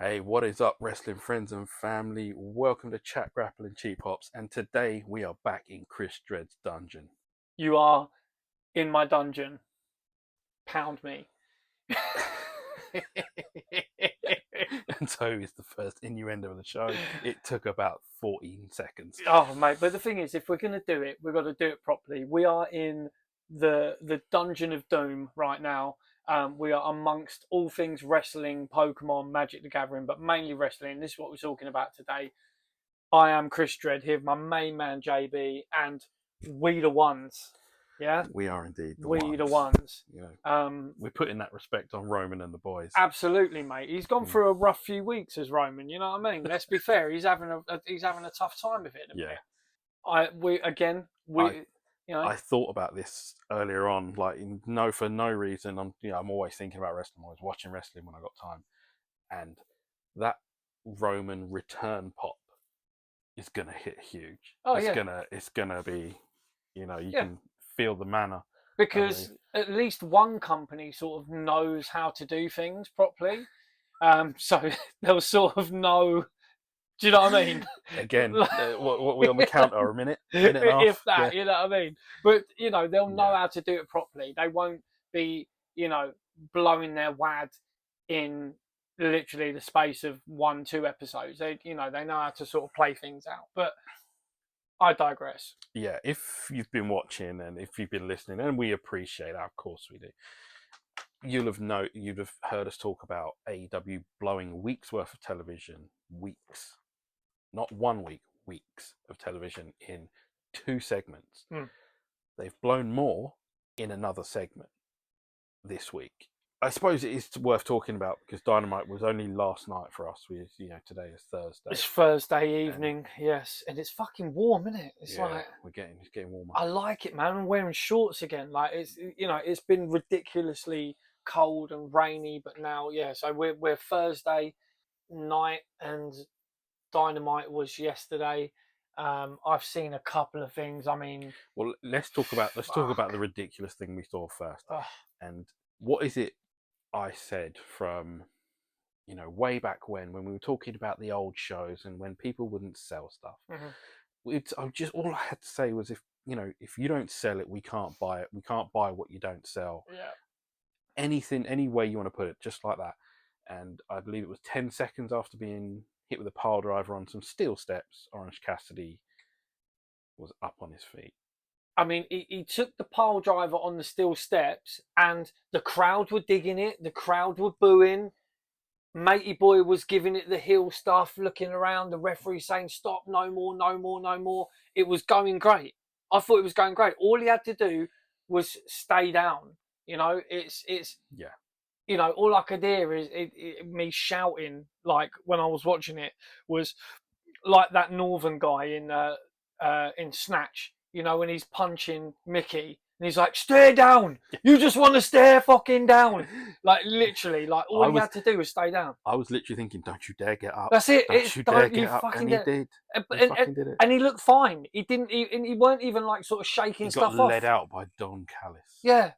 Hey, what is up, wrestling friends and family? Welcome to Chat Grapple and Cheap Hops, and today we are back in Chris Dread's dungeon. You are in my dungeon. Pound me. And so is the first innuendo of the show. It took about 14 seconds. Oh, mate, but the thing is, if we're going to do it, we've got to do it properly. We are in the Dungeon of Doom right now. We are amongst all things wrestling, Pokemon, Magic the Gathering, but mainly wrestling. This is what we're talking about today. I am Chris Dredd here, my main man JB, and we the ones. Yeah, We are indeed the we ones. the ones. You know, we're putting that respect on Roman and the boys. Absolutely, mate. He's gone through a rough few weeks as Roman. You know what I mean? Let's be fair. He's having a tough time with it. Yeah. I thought about this earlier on, for no reason. I'm always thinking about wrestling. I was watching wrestling when I got time, and that Roman return pop is gonna hit huge. It's gonna be, you can feel the manner. Because at least one company sort of knows how to do things properly. So they'll sort of know. Do you know what I mean? Again, what we on the counter? A minute and a half? If that, you know what I mean? But, they'll know how to do it properly. They won't be, blowing their wad in literally the space of 1-2 episodes. They know how to sort of play things out. But I digress. Yeah, if you've been watching and if you've been listening, and we appreciate that, of course we do. You'd have heard us talk about AEW blowing weeks worth of television, not 1 week, weeks of television in 2 segments. They've blown more in another segment this week. I suppose it is worth talking about because Dynamite was only last night for us. Today is Thursday. It's Thursday evening, yes, and it's fucking warm, isn't it? It's getting warmer. I like it, man. I'm wearing shorts again. Like it's been ridiculously cold and rainy, but now, so we're Thursday night, and Dynamite was yesterday. I've seen a couple of things. I mean, well, let's talk about the ridiculous thing we saw first. And what is it I said from way back when we were talking about the old shows and when people wouldn't sell stuff? All I had to say was, if you don't sell it, we can't buy it. We can't buy what you don't sell. Yeah. Anything, any way you want to put it, just like that. And I believe it was 10 seconds after being hit with a pile driver on some steel steps, Orange Cassidy was up on his feet. I mean, he took the pile driver on the steel steps, and the crowd were digging it. The crowd were booing. Matey Boy was giving it the heel stuff, looking around. The referee saying, "Stop! No more! No more! No more!" It was going great. I thought it was going great. All he had to do was stay down. It's all I could hear is me shouting, like when I was watching it, was like that Northern guy in Snatch. When he's punching Mickey and he's like, "Stare down! You just want to stare fucking down!" Like literally, like all he had to do was stay down. I was literally thinking, "Don't you dare get up! That's it! Don't you dare get up!" And he did. And he looked fine. He didn't. He weren't even like sort of shaking stuff off. He got led out by Don Callis. Yeah,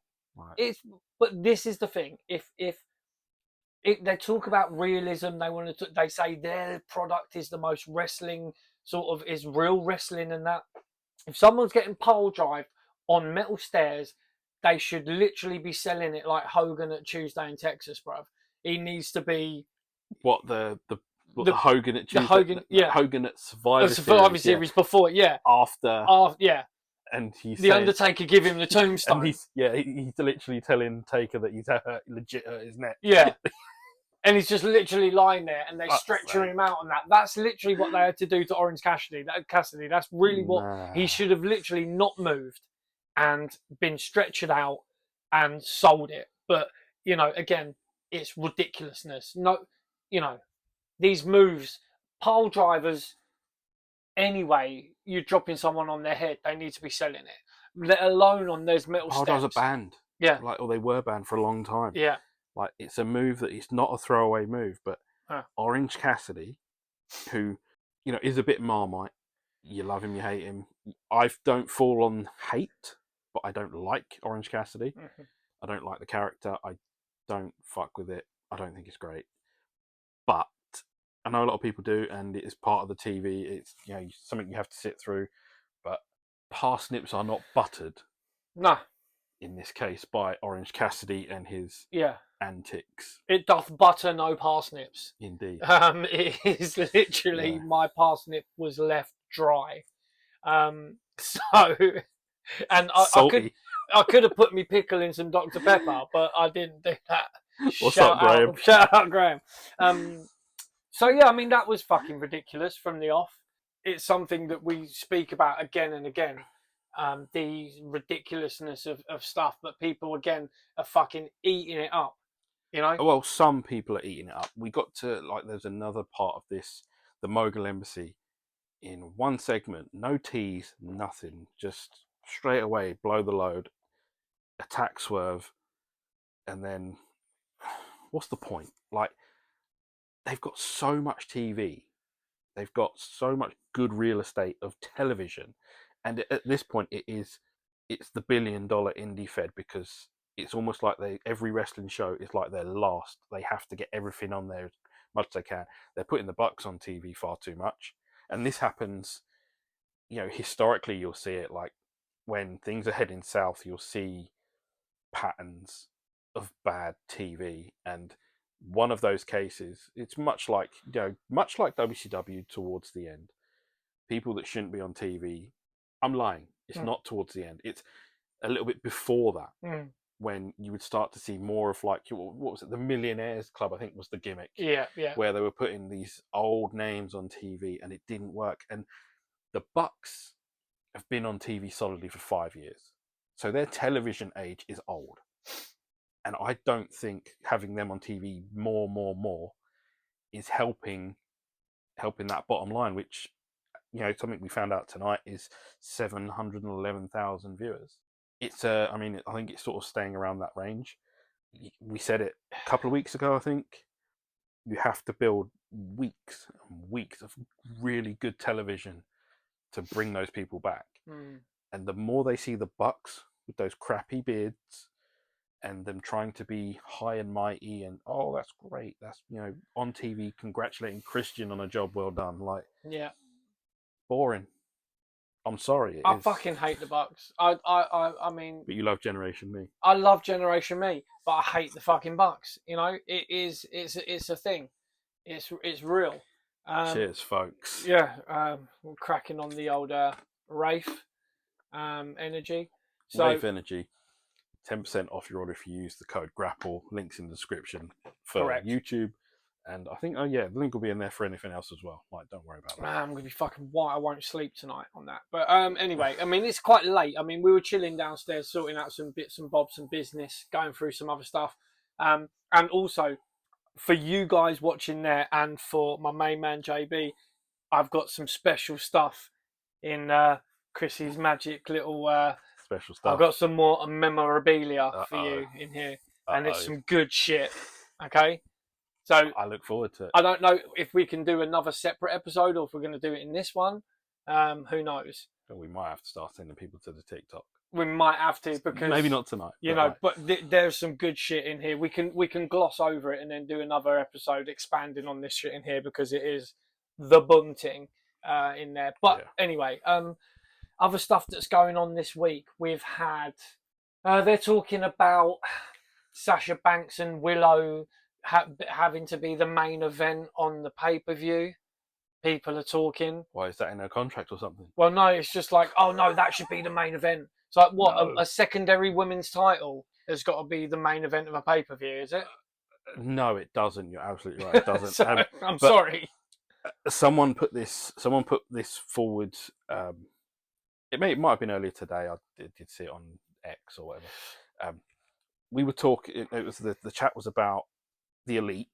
But this is the thing. If they talk about realism, they say their product is the most wrestling, sort of is real wrestling, and that if someone's getting pole drive on metal stairs, they should literally be selling it like Hogan at Tuesday in Texas, bruv. He needs to be the Hogan at Tuesday, Hogan at Survivor Series before, after, and the Undertaker give him the tombstone. And he's literally telling Taker that he's legit hurt his neck. Yeah. And he's just literally lying there, and they're stretching him out on that. That's literally what they had to do to Orange Cassidy. That's really what he should have literally not moved and been stretched out and sold it. But, again, it's ridiculousness. No, these moves, pile drivers, anyway, you're dropping someone on their head, they need to be selling it. Let alone on those metal steps. Pile drivers are banned. Yeah. They were banned for a long time. Yeah. It's a move that it's not a throwaway move, but Orange Cassidy, who, is a bit Marmite. You love him, you hate him. I don't fall on hate, but I don't like Orange Cassidy. Mm-hmm. I don't like the character. I don't fuck with it. I don't think it's great. But know a lot of people do, and it is part of the TV. It's something you have to sit through, but parsnips are not buttered No. in this case by Orange Cassidy and his Yeah. antics. It doth butter no parsnips. Indeed. It is literally my parsnip was left dry. So, and Salty. I could have put me pickle in some Dr Pepper, but I didn't do that. What's up, Graham? Shout out, Graham. So yeah, I mean that was fucking ridiculous from the off. It's something that we speak about again and again. The ridiculousness of stuff, but people again are fucking eating it up. You know? Well, some people are eating it up. We got to there's another part of this, the Mogul Embassy, in one segment, no tease, nothing, just straight away blow the load, attack Swerve, and then what's the point? Like, they've got so much TV, they've got so much good real estate of television, and at this point, it's the $1 billion indie fed, because it's almost like every wrestling show is like their last. They have to get everything on there as much as they can. They're putting the Bucks on TV far too much, and this happens. Historically, you'll see it like when things are heading south. You'll see patterns of bad TV, and one of those cases, it's much like WCW towards the end. People that shouldn't be on TV. I'm lying. It's not towards the end. It's a little bit before that, when you would start to see more of what was it? The Millionaires Club, I think, was the gimmick. Yeah. Where they were putting these old names on TV, and it didn't work. And the Bucks have been on TV solidly for 5 years, so their television age is old. And I don't think having them on TV more is helping that bottom line, which something we found out tonight is 711,000 viewers. It's I think it's sort of staying around that range. We said it a couple of weeks ago, I think. You have to build weeks and weeks of really good television to bring those people back. And the more they see the Bucks with those crappy beards and them trying to be high and mighty and, oh, that's great, that's on TV congratulating Christian on a job well done, boring. I'm sorry. I fucking hate the Bucks. I mean, but you love Generation Me. I love Generation Me, but I hate the fucking Bucks. It's a thing. It's real. Cheers, folks. Yeah, we're cracking on the old Rafe energy. So, Rafe Energy, 10% off your order if you use the code GRAPPLE. Links in the description for correct. YouTube. And I think, the link will be in there for anything else as well. Don't worry about that. Man, I'm going to be fucking white. I won't sleep tonight on that. But anyway, I mean, it's quite late. I mean, we were chilling downstairs, sorting out some bits and bobs and business, going through some other stuff. And also, for you guys watching there and for my main man, JB, I've got some special stuff in Chrissy's magic little... special stuff. I've got some more memorabilia for you in here. And it's some good shit. Okay? So I look forward to it. I don't know if we can do another separate episode or if we're going to do it in this one. Who knows? We might have to start sending people to the TikTok. We might have to, because maybe not tonight. But there's some good shit in here. We can gloss over it and then do another episode expanding on this shit in here, because it is the bunting in there. But anyway, other stuff that's going on this week. We've had they're talking about Sasha Banks and Willow having to be the main event on the pay-per-view. People are talking. Why, is that in her contract or something? Well, no, it's just like, oh no, that should be the main event. It's like, what, no. a secondary women's title has got to be the main event of a pay-per-view, is it? No, it doesn't. You're absolutely right. It doesn't. So, I'm sorry. Someone put this forward. It might have been earlier today. I did see it on X or whatever. We were talking. It was the chat was about the Elite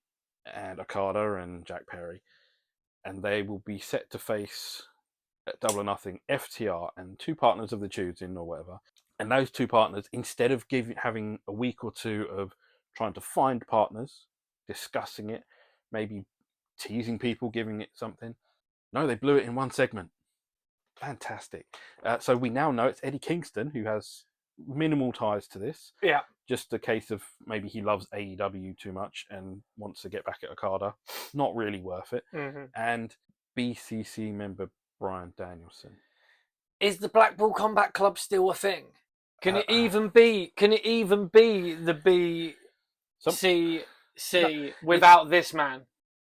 and Okada and Jack Perry, and they will be set to face at Double or Nothing FTR and two partners of the choosing or whatever. And those two partners, instead of having a week or two of trying to find partners, discussing it, maybe teasing people, giving it something, no, they blew it in one segment. Fantastic. So we now know it's Eddie Kingston who has minimal ties to this. Yeah. Just a case of maybe he loves AEW too much and wants to get back at Okada. Not really worth it. Mm-hmm. And BCC member Bryan Danielson. Is the Blackpool Combat Club still a thing? Can it even be? Can it even be the BCC without this man?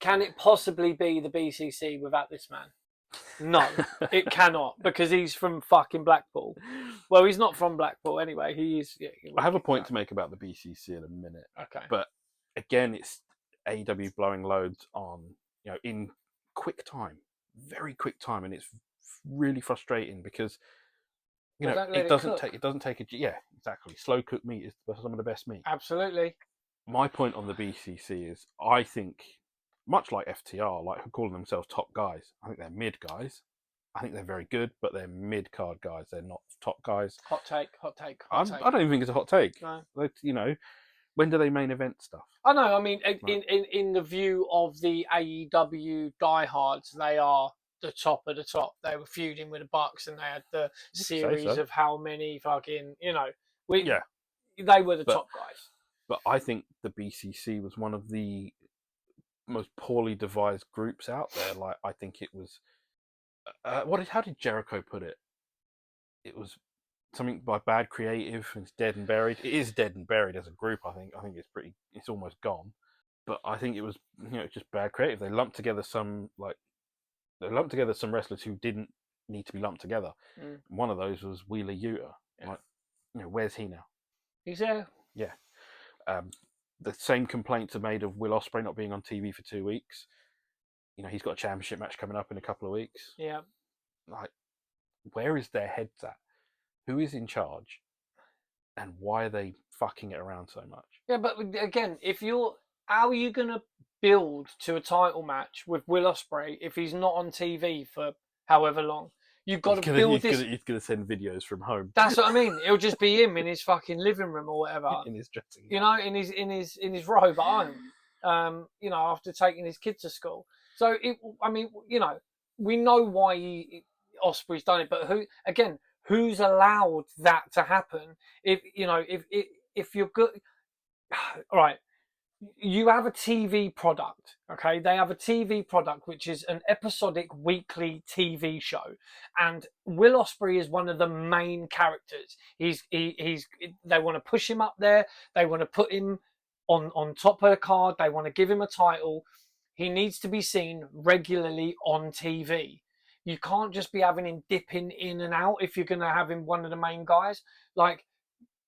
Can it possibly be the BCC without this man? No, it cannot, because he's from fucking Blackpool. Well, he's not from Blackpool anyway. He is. Yeah, I have a point to make about the BCC in a minute. Okay. But again, it's AEW blowing loads on, in quick time, very quick time, and it's really frustrating because it doesn't take exactly. Slow cooked meat is some of the best meat. Absolutely. My point on the BCC is, I think, much like FTR, like who calling themselves top guys, I think they're mid guys. I think they're very good, but they're mid card guys. They're not top guys. Hot take. I don't even think it's a hot take. No. When do they main event stuff? I know. I mean, in the view of the AEW diehards, they are the top of the top. They were feuding with the Bucks, and they had the series of how many fucking, they were the top guys. But I think the BCC was one of the most poorly devised groups out there. Like, I think it was, how did Jericho put it? It was something by bad creative. It's dead and buried. It is dead and buried as a group. I think it's almost gone. But I think it was, just bad creative. They lumped together some wrestlers who didn't need to be lumped together. One of those was Wheeler Yuta. Yeah. Like, where's he now? He's there. Yeah. The same complaints are made of Will Ospreay not being on TV for 2 weeks. He's got a championship match coming up in a couple of weeks. Yeah. Like, where is their heads at? Who is in charge? And why are they fucking it around so much? Yeah, but again, how are you going to build to a title match with Will Ospreay if he's not on TV for however long? You've got to build this. He's going to send videos from home. That's what I mean. It'll just be him in his fucking living room or whatever. In his dressing. In his robe at home. After taking his kids to school. So we know why Ospreay's done it, but who's allowed that to happen? If you're good, right? You have a TV product, okay? They have a TV product, which is an episodic weekly TV show. And Will Ospreay is one of the main characters. They want to push him up there. They want to put him on top of the card. They want to give him a title. He needs to be seen regularly on TV. You can't just be having him dipping in and out if you're going to have him one of the main guys. Like,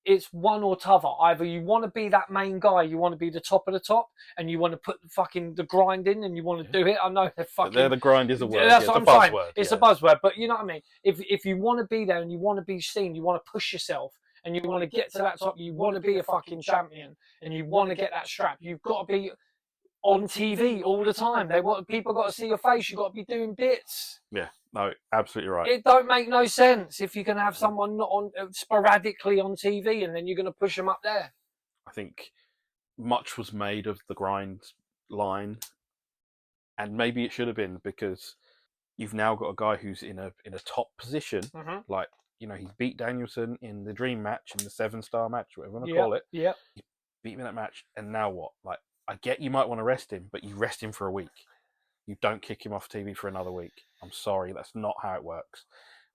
it's one or t'other. Either you want to be that main guy, you want to be the top of the top, and you want to put the grind in, and you want to do it. I know the grind is a word. That's what I'm saying. Buzzword. It's a buzzword, but you know what I mean. If you want to be there and you want to be seen, you want to push yourself, and you want to get to that top. You want to be a fucking champion, and you want to get that strap. You've got to be on TV all the time. People got to see your face. You've got to be doing bits. Yeah, no, absolutely right. It don't make no sense if you're going to have someone not on sporadically on TV and then you're going to push them up there. I think much was made of the grind line, and maybe it should have been, because you've now got a guy who's in a top position. Mm-hmm. Like, he's beat Danielson in the dream match, in the 7-star match, whatever you want to call it. Yeah. He beat him in that match, and now what? Like, I get you might want to rest him, but you rest him for a week. You don't kick him off TV for another week. I'm sorry, that's not how it works.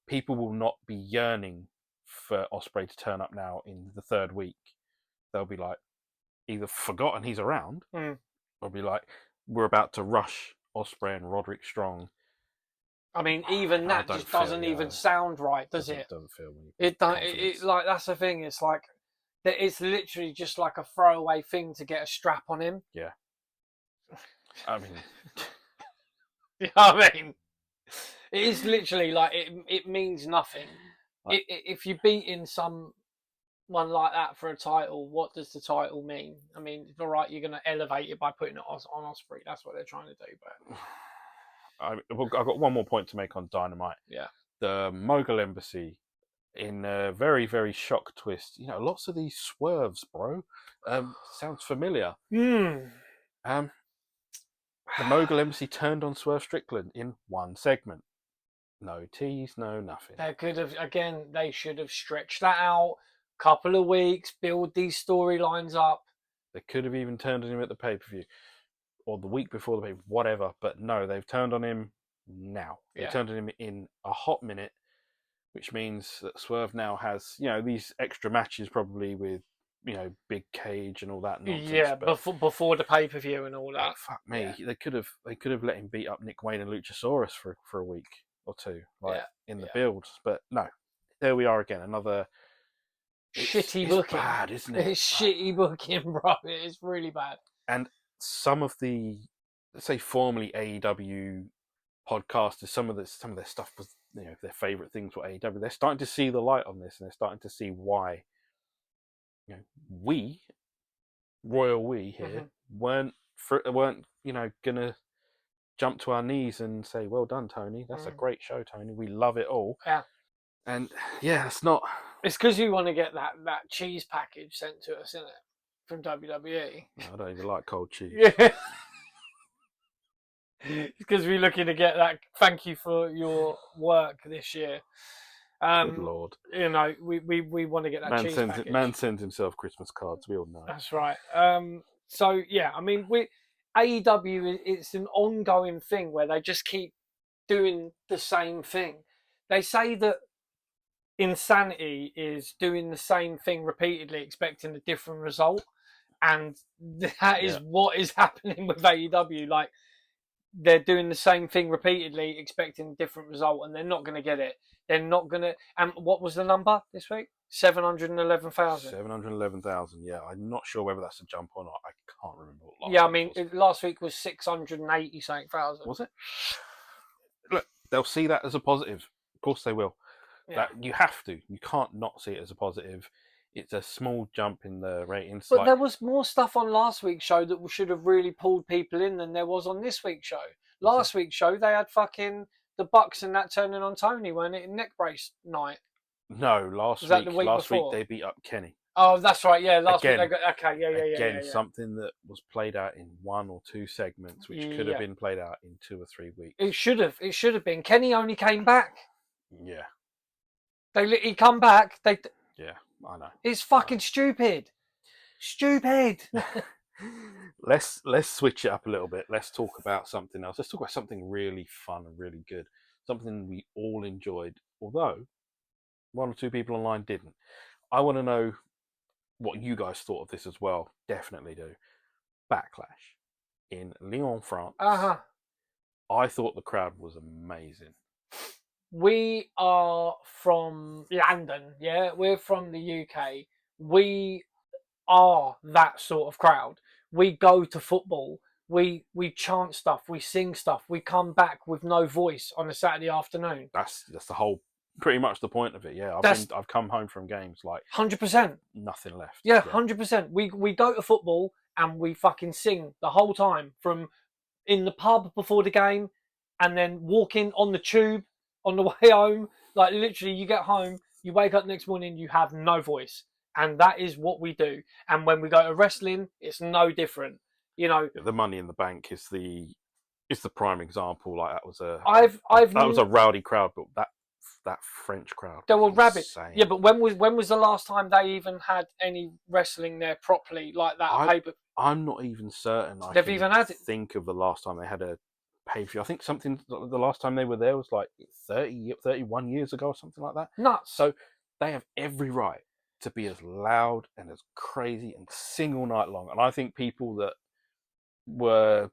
People will not be yearning for Ospreay to turn up now in the 3rd week. They'll be like, either forgotten he's around, or be like, we're about to rush Ospreay and Roderick Strong. I mean, even that just doesn't even sound right, does it? Doesn't feel it don't. It like, that's the thing. It's like, it's literally just like a throwaway thing to get a strap on him. Yeah. I mean, you know what I mean? It is literally like, it means nothing. If you're beating someone like that for a title, what does the title mean? I mean, all right, you're going to elevate it by putting it on Ospreay. That's what they're trying to do. But I've got one more point to make on Dynamite. Yeah. The Mogul Embassy, in a very, very shock twist. Lots of these swerves, bro. Sounds familiar. The Mogul Embassy turned on Swerve Strickland in one segment. No tease, no nothing. They should have stretched that out, couple of weeks, build these storylines up. They could have even turned on him at the pay-per-view or the week before the pay-per-view, whatever. But no, they've turned on him now. They've turned on him in a hot minute, which means that Swerve now has, these extra matches probably with, Big Cage and all that nonsense. Yeah, but before the pay-per-view and all that. Fuck me, they could have let him beat up Nick Wayne and Luchasaurus for a week or two, in the build. But no, there we are again. Another shitty booking. It's bad, isn't it? It's shitty booking, bro. It's really bad. And some of the, let's say, formerly AEW podcasters, some of their stuff was, their favorite things were AEW. They're starting to see the light on this, and they're starting to see why. We, Royal We here, weren't gonna jump to our knees and say, "Well done, Tony. That's a great show, Tony. We love it all." Yeah. And it's not. It's because you want to get that cheese package sent to us, isn't it? From WWE. I don't even like cold cheese. Yeah. It's because we're looking to get that. Thank you for your work this year. Good Lord. We want to get that cheese package. Man sends himself Christmas cards. We all know. That's right. So yeah, I mean, AEW. It's an ongoing thing where they just keep doing the same thing. They say that insanity is doing the same thing repeatedly, expecting a different result, and that is what is happening with AEW. Like, they're doing the same thing repeatedly, expecting a different result, and they're not going to get it. They're not going to. And what was the number this week? 711,000. 711,000. Yeah, I'm not sure whether that's a jump or not. I can't remember what last. Yeah, I mean, last week was 680 something thousand. Was it? Look, they'll see that as a positive. Of course, they will. Yeah. That you have to. You can't not see it as a positive. It's a small jump in the ratings. But there was more stuff on last week's show that should have really pulled people in than there was on this week's show. Last week's show, they had fucking the Bucks and that turning on Tony, weren't it? In neck brace night. No, last week they beat up Kenny. Oh, that's right. Yeah, last week they got Again, something that was played out in 1 or 2 segments, which could have been played out in 2 or 3 weeks. It should have been. Kenny only came back. Yeah. He come back. Yeah, I know. It's fucking stupid. Stupid. Let's switch it up a little bit. Let's talk about something else. Let's talk about something really fun and really good. Something we all enjoyed, although 1 or 2 people online didn't. I want to know what you guys thought of this as well. Definitely do. Backlash in Lyon, France. I thought the crowd was amazing. We are from London, yeah? We're from the UK. We are that sort of crowd. We go to football. We chant stuff. We sing stuff. We come back with no voice on a Saturday afternoon. That's the whole, pretty much the point of it, yeah. I've come home from games like 100%. Nothing left. Yeah, 100%. We go to football and we fucking sing the whole time, from in the pub before the game and then walking on the tube on the way home. Like, literally, you get home, you wake up next morning, you have no voice. And that is what we do. And when we go to wrestling, it's no different. The Money in the Bank is the prime example. Like, that was a rowdy crowd, but that French crowd, they were rabid. Insane. Yeah, but when was the last time they even had any wrestling there properly like that? I'm not even certain. They've even had it. Think of the last time they had a pay-per-view. I think the last time they were there was like 31 years ago or something like that. Nuts. So they have every right to be as loud and as crazy and sing all night long. And I think people that were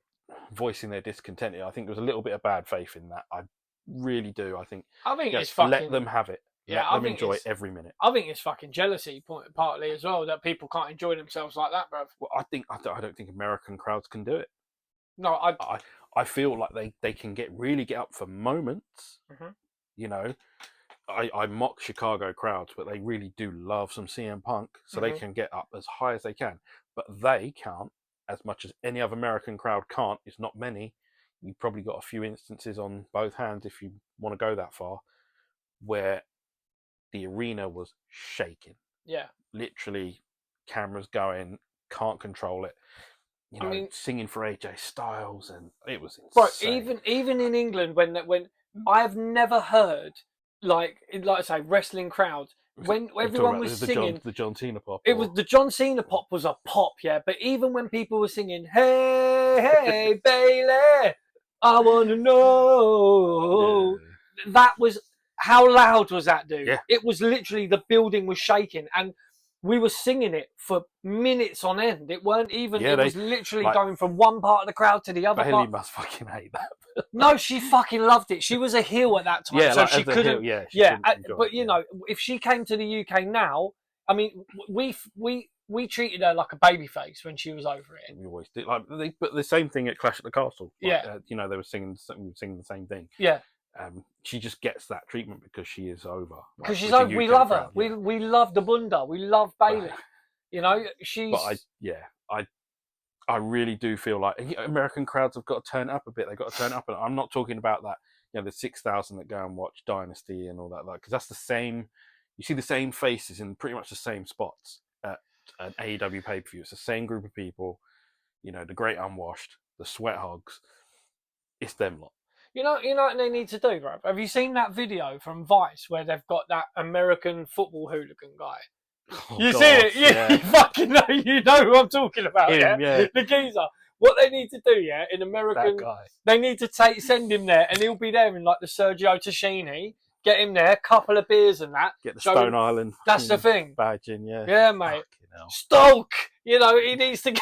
voicing their discontent, I think there was a little bit of bad faith in that. I really do. I think it's fucking, let them have it. Yeah, let them enjoy every minute. I think it's fucking jealousy, partly as well, that people can't enjoy themselves like that, bruv. Well, I don't think American crowds can do it. No, I feel like they can really get up for moments. Mm-hmm. I mock Chicago crowds, but they really do love some CM Punk, so they can get up as high as they can. But they can't, as much as any other American crowd can't. It's not many. You've probably got a few instances on both hands, if you want to go that far, where the arena was shaking. Yeah. Literally, cameras going, can't control it. Singing for AJ Styles, and it was insane. Bro, even in England, when I've never heard, like I say, wrestling crowds when everyone was singing, the John Cena pop. it was the John Cena pop was a pop, yeah. But even when people were singing, "Hey, hey, Bailey, I want to know," that was how loud was that, dude? Yeah. It was literally the building was shaking, and we were singing it for minutes on end. It weren't even. Yeah, it was literally going from one part of the crowd to the other. Bailey part. must fucking hate that. No, she fucking loved it. She was a heel at that time, Yeah, so like, she couldn't. she couldn't enjoy but it, you know, if she came to the UK now, I mean, we treated her like a baby face when she was over here. We always did. Like but the same thing at Clash at the Castle. Like, Yeah. you know, they were singing the same thing. Yeah. She just gets that treatment because she is over. Because like, she's with over. the We UK love crowd, her. yeah. We love the Bunda. We love Bailey. You know, she's. But I really do feel like American crowds have got to turn up a bit. They've got to turn up, and I'm not talking about that. You know, the 6,000 that go and watch Dynasty and all that, like, because that's the same. You see the same faces in pretty much the same spots at an AEW pay per view. It's the same group of people. You know, the great unwashed, the sweat hogs. It's them lot. You know what they need to do, bro? Have you seen that video from Vice where they've got that American football hooligan guy? Oh, you gosh, see it? yeah. You fucking know. You know who I'm talking about, Him, yeah? The geezer. What they need to do, yeah, in American, That guy. they need to send him there, and he'll be there in like the Sergio Tacchini. Get him there, couple of beers and that. Get the Stone Island. That's the thing. Badge in, yeah. Yeah, mate. Stoke. You know, he needs to.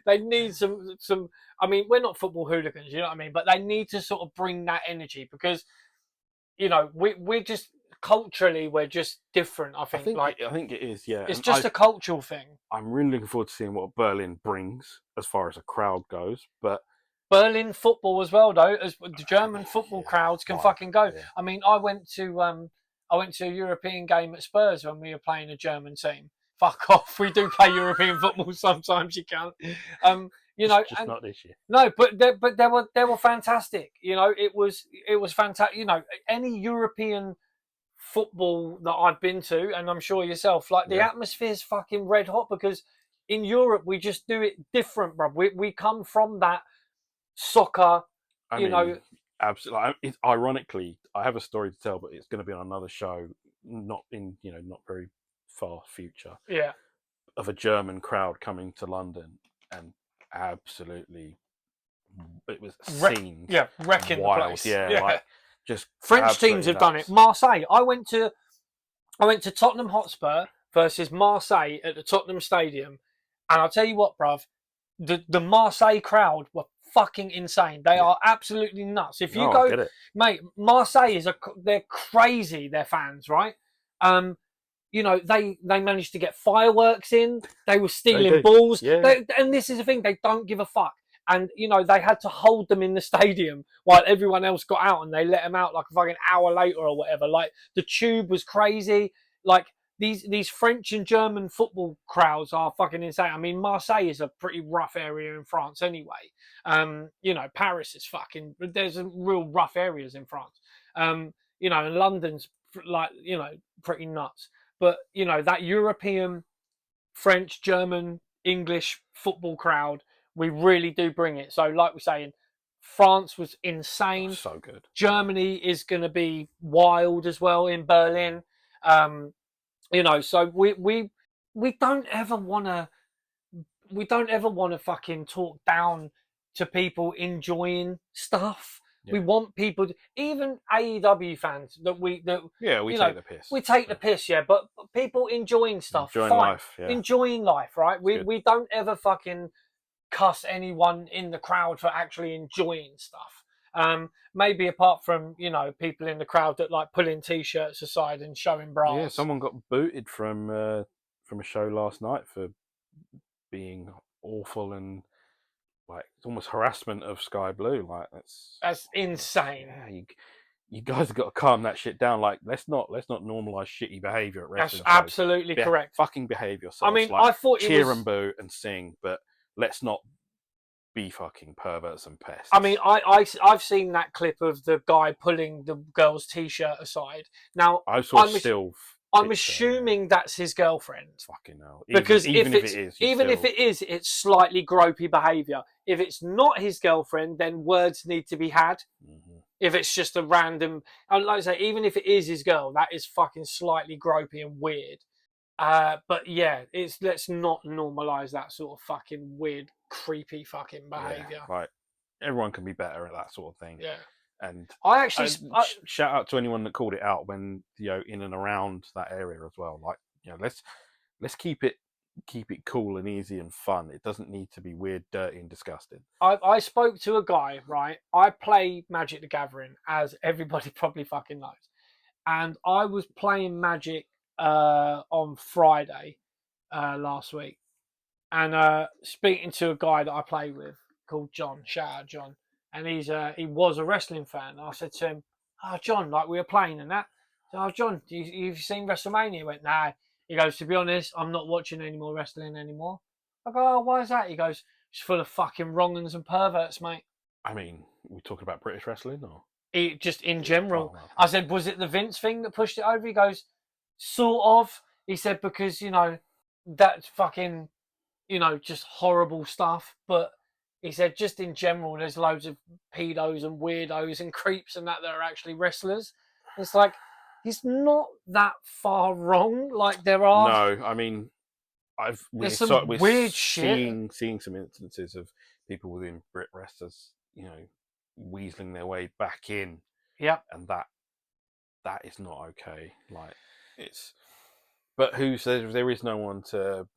They need some. I mean, we're not football hooligans, you know what I mean? But they need to sort of bring that energy because, you know, we're just culturally we're just different. I think it is, yeah. It's just a cultural thing. I'm really looking forward to seeing what Berlin brings as far as a crowd goes, but Berlin football as well, though, as the German football crowds can fucking go. Yeah. I mean, I went to a European game at Spurs when we were playing a German team. Fuck off. We do play European football sometimes. You can't. You know, just not this year. No, but they were fantastic. You know, it was fantastic. You know, any European football that I've been to, and I'm sure yourself, like the atmosphere's fucking red hot because in Europe we just do it different, bro. We come from that soccer. I mean, absolutely. Ironically, I have a story to tell, but it's going to be on another show, not very far future. Yeah. Of a German crowd coming to London and absolutely, it was scenes. Wrecking the place. Yeah, like just French teams have done it. Marseille. I went to Tottenham Hotspur versus Marseille at the Tottenham Stadium, and I'll tell you what, bruv, the Marseille crowd were fucking insane. They are absolutely nuts. If you go, mate, Marseille they're crazy. Their fans, right? You know, they managed to get fireworks in. They were stealing balls. Yeah. And this is the thing, they don't give a fuck. And, you know, they had to hold them in the stadium while everyone else got out and they let them out like a fucking hour later or whatever. Like, the tube was crazy. Like, these French and German football crowds are fucking insane. I mean, Marseille is a pretty rough area in France anyway. You know, Paris is fucking... There's real rough areas in France. You know, and London's, like, you know, pretty nuts. But, you know, that European, French, German, English football crowd, we really do bring it. So, like we're saying, France was insane. So good. Germany is going to be wild as well in Berlin. You know, so we don't ever want to fucking talk down to people enjoying stuff. Yeah. We want people, even AEW fans, we take the piss. We take the piss, yeah. But people enjoying stuff, enjoying life, right? We don't ever fucking cuss anyone in the crowd for actually enjoying stuff. Maybe apart from, you know, people in the crowd that like pulling t-shirts aside and showing bras. Yeah, someone got booted from a show last night for being awful and. Like, it's almost harassment of Sky Blue. Like, that's insane. Yeah, you guys have got to calm that shit down. Like, let's not normalize shitty behaviour at wrestling. That's absolutely correct. Fucking behave yourself. I mean, like, I thought cheer and boo and sing, but let's not be fucking perverts and pests. I mean, I've seen that clip of the guy pulling the girl's t-shirt aside. Now, I'm assuming that's his girlfriend. Fucking hell. Because if it is, it's slightly gropey behaviour. If it's not his girlfriend, then words need to be had. Mm-hmm. If it's just a random, and like I say, even if it is his girl, that is fucking slightly gropey and weird. But yeah, let's not normalize that sort of fucking weird, creepy fucking behavior. Like everyone can be better at that sort of thing. Yeah. And I actually shout out to anyone that called it out when in and around that area as well. Like let's keep it cool and easy and fun. It doesn't need to be weird, dirty, and disgusting. I spoke to a guy, right? I play Magic the Gathering, as everybody probably fucking knows, and I was playing Magic on Friday last week, and speaking to a guy that I play with called John. Shout out John, and he was a wrestling fan. I said to him, "Oh John, like we were playing and that." So, "Oh John, you've seen WrestleMania?" He went, "Nah." He goes, "To be honest, I'm not watching any more wrestling anymore." I go, "Oh, why is that?" He goes, "It's full of fucking wrong-uns and perverts, mate." I mean, we talking about British wrestling or Just in general. Oh, well. I said, "Was it the Vince thing that pushed it over?" He goes, "Sort of." He said, "Because, that's fucking, just horrible stuff." But he said, just in general, there's loads of pedos and weirdos and creeps and that are actually wrestlers. It's like, he's not that far wrong. Like, there are... No, I mean, we're weird seeing some instances of people within Brit wrestlers, weaseling their way back in. Yep. And that is not okay. Like but who says there's no one to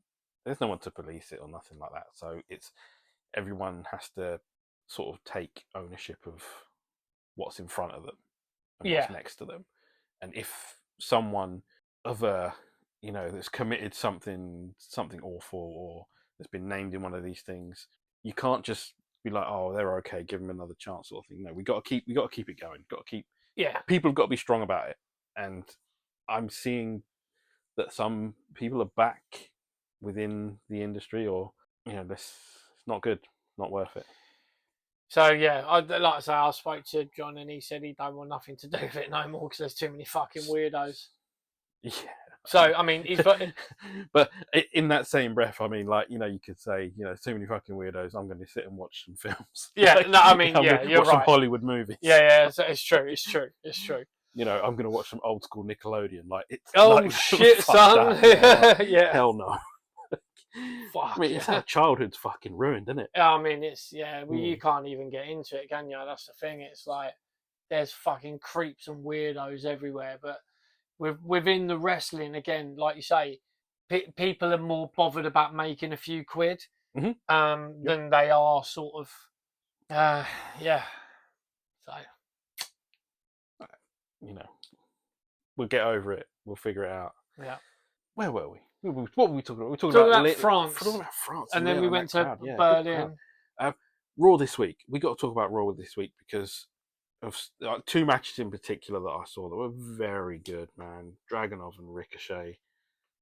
police it or nothing like that. So everyone has to sort of take ownership of what's in front of them and what's next to them. And if someone that's committed something awful or that's been named in one of these things, you can't just be like, oh, they're okay, give them another chance, sort of thing. No, we got to keep it going. People have got to be strong about it. And I'm seeing that some people are back within the industry, or this it's not good, not worth it. So yeah, like I say, I spoke to John and he said he don't want nothing to do with it no more because there's too many fucking weirdos. Yeah. So I mean, but in that same breath, I mean, like you could say, too many fucking weirdos. I'm going to sit and watch some films. Yeah, no, I mean, you're watch right. some Hollywood movies. Yeah, it's true. I'm going to watch some old school Nickelodeon. Like it's shit, son. That, like, yeah, hell no. Fuck. I mean, it's our childhood's fucking ruined, isn't it? I mean, you can't even get into it, can you? That's the thing. It's like there's fucking creeps and weirdos everywhere, but within the wrestling, again, like you say, people are more bothered about making a few quid than they are sort of, So, we'll get over it. We'll figure it out. Yeah. Where were we? What were we talking about? We were talking about France. Talking about France, and then we went to Berlin. Raw this week. We got to talk about Raw this week because of two matches in particular that I saw that were very good, man. Dragunov and Ricochet.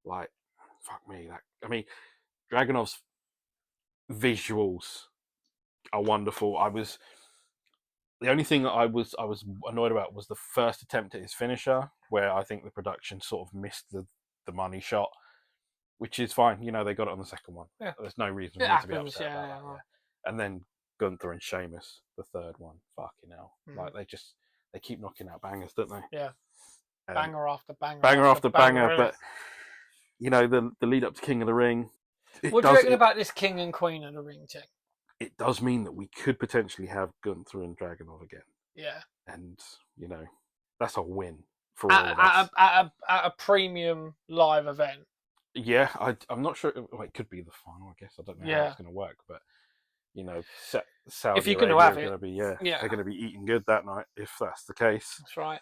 Like, fuck me. Dragunov's visuals are wonderful. The only thing that I was annoyed about was the first attempt at his finisher, where I think the production sort of missed the money shot, which is fine. They got it on the second one. Yeah. There's no reason for me to be upset about that. Yeah. And then Gunther and Sheamus, the third one. Fucking hell. Like, they keep knocking out bangers, don't they? Yeah. Banger after banger. Banger after banger. But, the lead up to King of the Ring. What do you reckon about this King and Queen of the Ring thing? It does mean that we could potentially have Gunther and Dragunov again. Yeah. And, that's a win for all of us. At a premium live event. Yeah, I'm not sure. Well, it could be the final, I guess. I don't know how it's going to work, but Saudi if you can Arabia have it, going to be they're going to be eating good that night if that's the case. That's right.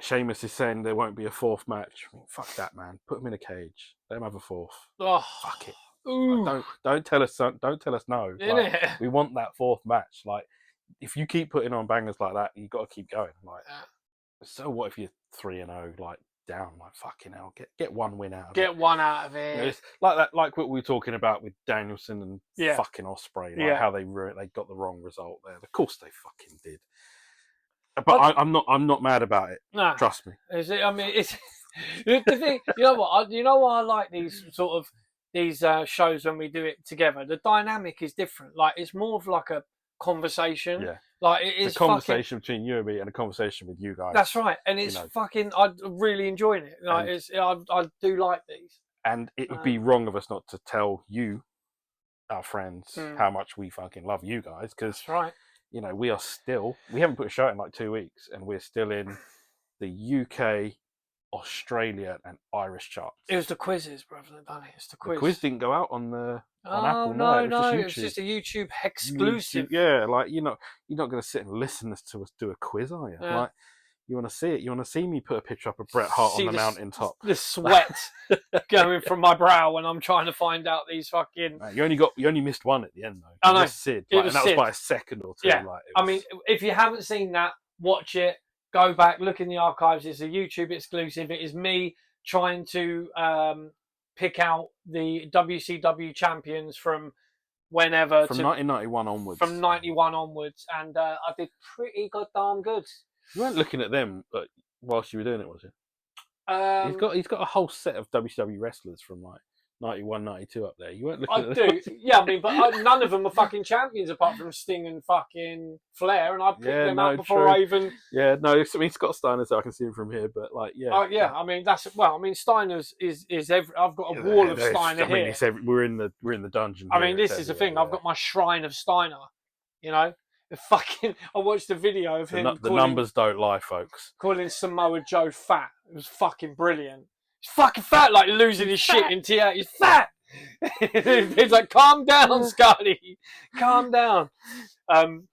Sheamus is saying there won't be a fourth match. I mean, fuck that, man. Put him in a cage. Let him have a fourth. Oh, fuck it. Ooh. Don't tell us. Don't tell us no. Like, we want that fourth match. Like, if you keep putting on bangers like that, you got to keep going. Like, so what if you're 3-0? Like, down, like, fucking hell, get one win out of it. Get one out of it. It's like that, like what we were talking about with Danielson and fucking Ospreay, like how they got the wrong result there. Of course they fucking did. But I'm not mad about it. Nah. Trust me. It's the thing. You know what? You know why I like these sort of shows when we do it together. The dynamic is different. Like, it's more of like a conversation. Yeah. Like it is It's a conversation between you and me and a conversation with you guys. That's right, and it's fucking. I'm really enjoying it. Like I do like these. And it would be wrong of us not to tell you, our friends, how much we fucking love you guys. Because that's right. We haven't put a show in like 2 weeks, and we're still in the UK, Australia, and Irish charts. It was the quizzes, brother. It's the quiz. The quiz didn't go out on Apple. No, it was just a YouTube exclusive. Yeah, like you're not going to sit and listen to us do a quiz, are you? Yeah. Like you want to see it. You want to see me put a picture up of Bret Hart on the mountaintop. The sweat going from my brow when I'm trying to find out these fucking. Man, you only missed one at the end though. I know. Sid, and that was by a second or two. Yeah. I mean, if you haven't seen that, watch it. Go back, look in the archives. It's a YouTube exclusive. It is me trying to pick out the WCW champions from whenever. From 1991 onwards. From 91 onwards. And I did pretty goddamn good. You weren't looking at them whilst you were doing it, was you? He's got a whole set of WCW wrestlers from like 91, 92 up there. You weren't looking at them. I do. Yeah, I mean, but none of them are fucking champions apart from Sting and fucking Flair, and I picked them out before I even. Yeah, no, I mean Scott Steiner, so I can see him from here, but like, yeah. Oh yeah, I mean Steiner's is every. I've got a wall of Steiner here. We're in the dungeon. I mean, this is the thing. I've got my shrine of Steiner. You know. I watched a video of him. The numbers don't lie, folks. Calling Samoa Joe fat. It was fucking brilliant. He's fucking fat, like losing his shit in TA. He's fat. He's like, calm down, Scotty. Calm down.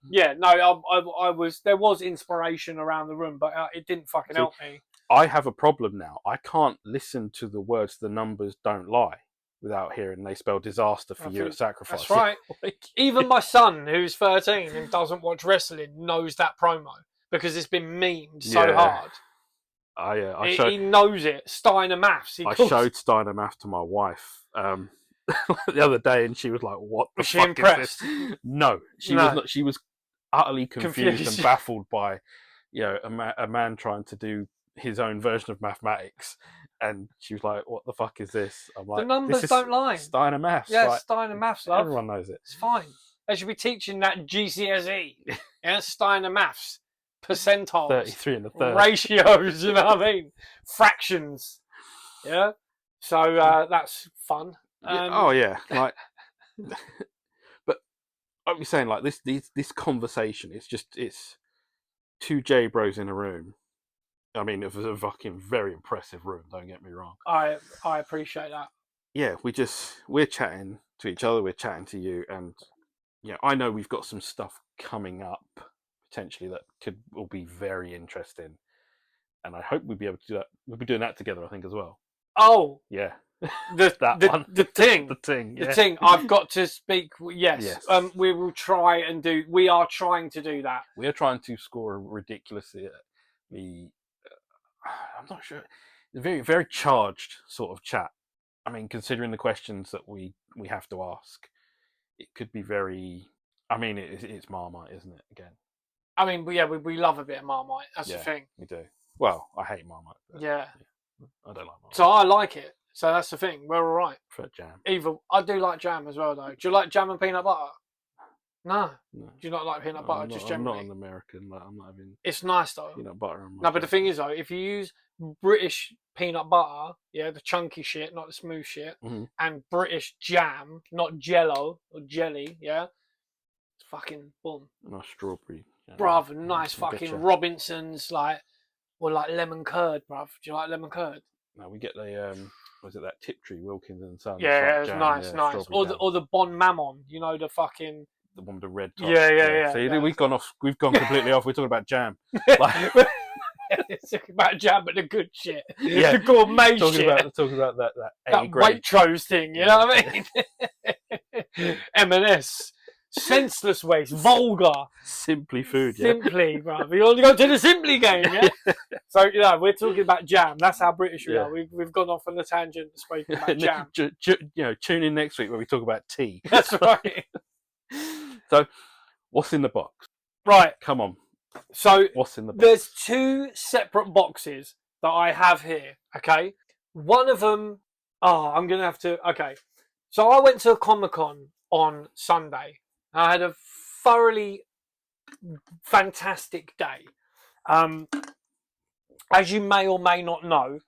Yeah, no, I was. There was inspiration around the room, but it didn't fucking help me. I have a problem now. I can't listen to the words "the numbers don't lie" without hearing they spell disaster for you at Sacrifice. That's right. Even my son, who's 13 and doesn't watch wrestling, knows that promo because it's been memed so hard. He knows it. Steiner Maths. I showed Steiner Maths to my wife the other day, and she was like, "What the fuck impressed? Is this?" No, she was not. She was utterly confused and baffled by, a man trying to do his own version of mathematics. And she was like, "What the fuck is this?" I'm like, "The numbers don't lie." Steiner Maths. Yeah, like, Steiner Maths. Love. Everyone knows it. It's fine. They should be teaching that GCSE. Yeah, Steiner Maths. Percentiles. 33 and a third. Ratios, you know what I mean? Fractions. Yeah. So that's fun. Yeah. Like, but like you're saying, like this conversation, it's two J bros in a room. I mean, it was a fucking very impressive room. Don't get me wrong. I appreciate that. Yeah, we're chatting to each other. We're chatting to you, and I know we've got some stuff coming up potentially that will be very interesting, and I hope we'll be able to do that. We'll be doing that together, I think, as well. Oh, yeah, the thing. I've got to speak. Yes. We will try and do. We are trying to do that. We are trying to score a ridiculously. I'm not sure. A very, very charged sort of chat. I mean, considering the questions that we have to ask, it could be very. I mean, it's Marmite, isn't it? Again. I mean, we love a bit of Marmite. That's the thing. We do. Well, I hate Marmite. Yeah. I don't like Marmite. So I like it. So that's the thing. We're all right. For jam. I do like jam as well, though. Do you like jam and peanut butter? No. Do you not like peanut butter? Just generally? I'm not an American. Like, I'm not having. It's nice though. Peanut butter. No, but the thing is though, if you use British peanut butter, the chunky shit, not the smooth shit, and British jam, not Jello or jelly, it's fucking boom. Nice strawberry. Bruv, nice fucking Robinsons, like lemon curd, bruv. Do you like lemon curd? No, we get the was it that Tiptree Wilkins and Sons? Yeah, it's nice. Or the Bon Mammon, the fucking. The one with the red top. Yeah. So we've gone completely off. We're talking about jam. It's talking about jam, but the good shit. Yeah. The gourmet shit. Talking about that Waitrose thing, you know what I mean? M&S. Senseless waste. Vulgar. Simply food, Simply, bro. We only go to the Simply game, yeah? So, we're talking about jam. That's how British we are. We've gone off on a tangent speaking about jam. Tune in next week when we talk about tea. That's right. So, what's in the box? Right. Come on. So, what's in the box? There's two separate boxes that I have here, okay? One of them, I'm going to have to, okay. So, I went to a Comic-Con on Sunday. I had a thoroughly fantastic day. As you may or may not know,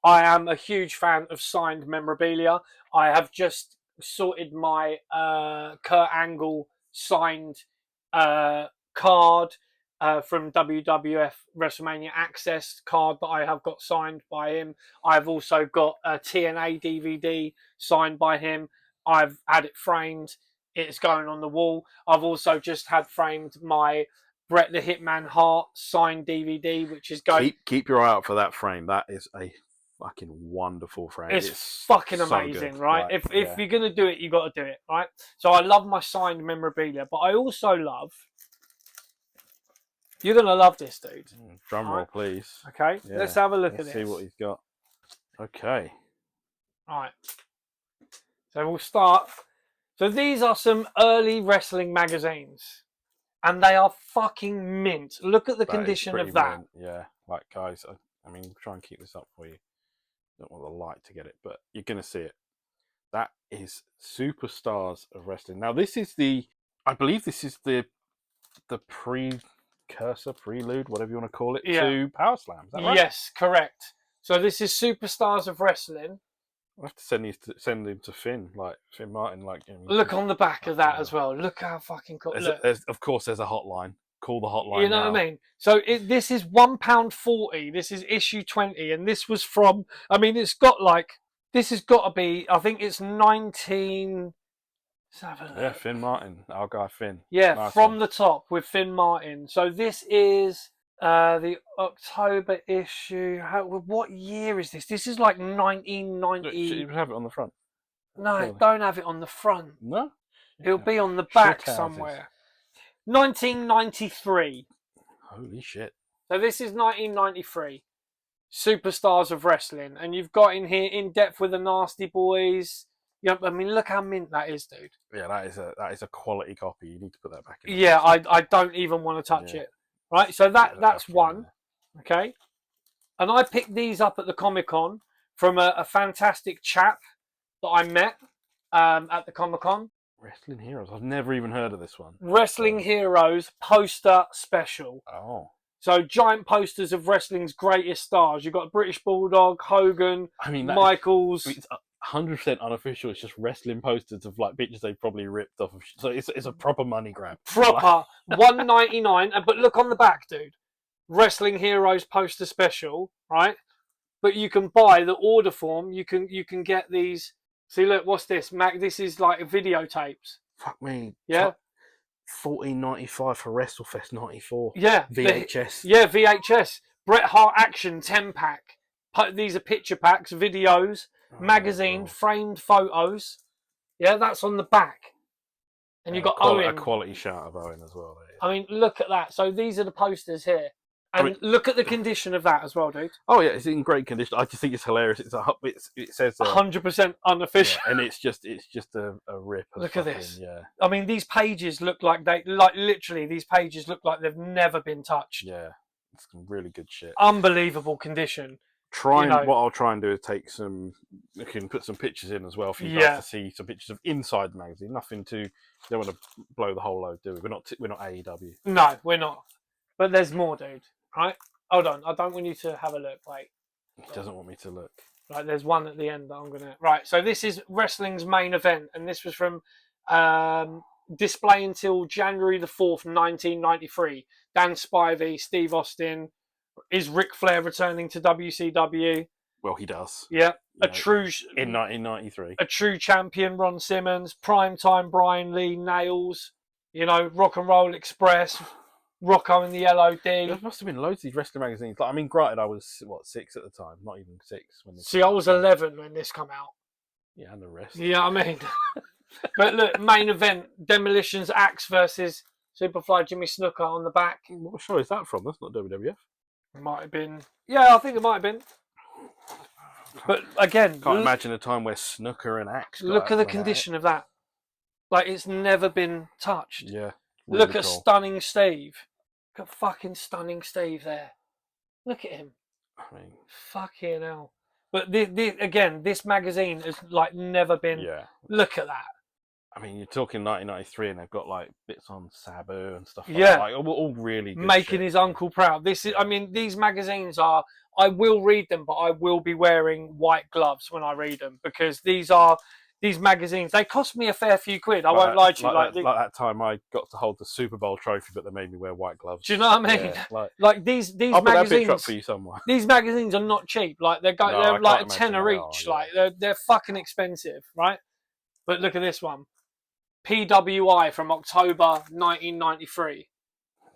I am a huge fan of signed memorabilia. I have just sorted my Kurt Angle signed card from WWF WrestleMania Access card that I have got signed by him. I've also got a TNA DVD signed by him. I've had it framed. It's going on the wall. I've also just had framed my Bret the Hitman Hart signed DVD, which is going. Keep your eye out for that frame. That is a fucking wonderful frame. It's fucking so amazing, good. right? Like, if you're gonna do it, you got to do it, right? So I love my signed memorabilia, but I also love. You're gonna love this, dude. Drum roll, right? please. Okay, Yeah. let's have a look Let's at see this. what he's got. Okay. All right. So we'll start. So these are some early wrestling magazines, and they are fucking mint. Look at the condition of that. Mint. Yeah, like guys, I mean, try and keep this up for you. Don't want the light to get it, but you're gonna see it. That is Superstars of Wrestling. Now, I believe this is the precursor, prelude, whatever you want to call it, to Power Slam. Is that right? Yes, correct. So this is Superstars of Wrestling. I have to send him to Finn Martin. Look on the back of that as well. Look how fucking cool. Of course, there's a hotline. Call the hotline. You know what I mean? So this is £1.40. This is issue 20, and this was from. I mean, it's got like this has got to be. I think it's 19. Let's have a look. Yeah, Finn Martin, our guy Finn. Yeah, nice from one. the top with Finn Martin. So this is the October issue. What year is this? This is like 1990. You have it on the front. No, surely. Don't have it on the front. No? It'll be on the back somewhere. 1993. Holy shit. So this is 1993. Superstars of Wrestling. And you've got in here In Depth with the Nasty Boys. Yeah, I mean, look how mint that is, dude. Yeah, that is a quality copy. You need to put that back in. Yeah, I don't even want to touch it. Right, so that's one. Okay. And I picked these up at the Comic-Con from a fantastic chap that I met at the Comic-Con. Wrestling Heroes. I've never even heard of this one. Wrestling Heroes poster special. Oh. So giant posters of wrestling's greatest stars. You've got British Bulldog, Hogan, Michaels. It's 100% unofficial. It's just wrestling posters of like pictures they probably ripped off of. So it's a proper money grab. Proper $1.99. But look on the back, dude. Wrestling Heroes poster special, right? But you can buy the order form. You can get these. See, look, what's this? This is like videotapes. Fuck me. Yeah. $14.95 for WrestleFest '94. Yeah. VHS. VHS. Bret Hart Action 10-pack. These are picture packs, videos, magazine, framed photos. Yeah, that's on the back. And you've got Owen. A quality shot of Owen as well. I mean, look at that. So these are the posters here. And look at the condition of that as well, dude. Oh yeah, it's in great condition. I just think it's hilarious. It says 100% unofficial, and it's just a rip. Look at this. Yeah. I mean, these pages look like literally these pages look like they've never been touched. Yeah, it's some really good shit. Unbelievable condition. What I'll try and do is take some. I can put some pictures in as well for you guys to see some pictures of inside the magazine. Nothing too. Don't want to blow the whole load, do we? We're not AEW. No, we're not. But there's more, dude. Right? Hold on. I don't want you to have a look. Wait. He doesn't want me to look. Right, there's one at the end that I'm going to... Right, so this is wrestling's main event, and this was from display until January the 4th, 1993. Dan Spivey, Steve Austin. Is Ric Flair returning to WCW? Well, he does. Yeah. In 1993. A true champion, Ron Simmons. Primetime, Brian Lee, Nails. Rock and Roll Express. Rocco and the LOD. There must have been loads of these wrestling magazines. Like, I mean, granted, I was 6 at the time, not even 6 when this. See, I was 11 when this came out. Yeah, and the rest. Yeah, I mean, but look, main event: Demolition's Axe versus Superfly Jimmy Snuka on the back. What show is that from? That's not WWF. Might have been. Yeah, I think it might have been. But again, can't imagine a time where Snuka and Axe. Look at the condition of that. Like it's never been touched. Yeah. Really look at Stunning Steve. Look at fucking Stunning Steve there. Look at him. I mean, fucking hell. But again, this magazine has like never been. Yeah. Look at that. I mean, you're talking 1993, and they've got like bits on Sabu and stuff like Yeah. that. Like all really good Making shit. his uncle proud. This is, I mean, these magazines are. I will read them, but I will be wearing white gloves when I read them because these magazines. They cost me a fair few quid. I won't lie to you. Like that time I got to hold the Super Bowl trophy, but they made me wear white gloves. Do you know what I mean? Yeah, like these I'll put that picture up magazines. for you somewhere. These magazines are not cheap. Like they're No, they're I like a can't imagine tenner they each. are, yeah. Like they're fucking expensive, right? But look at this one, PWI from October 1993.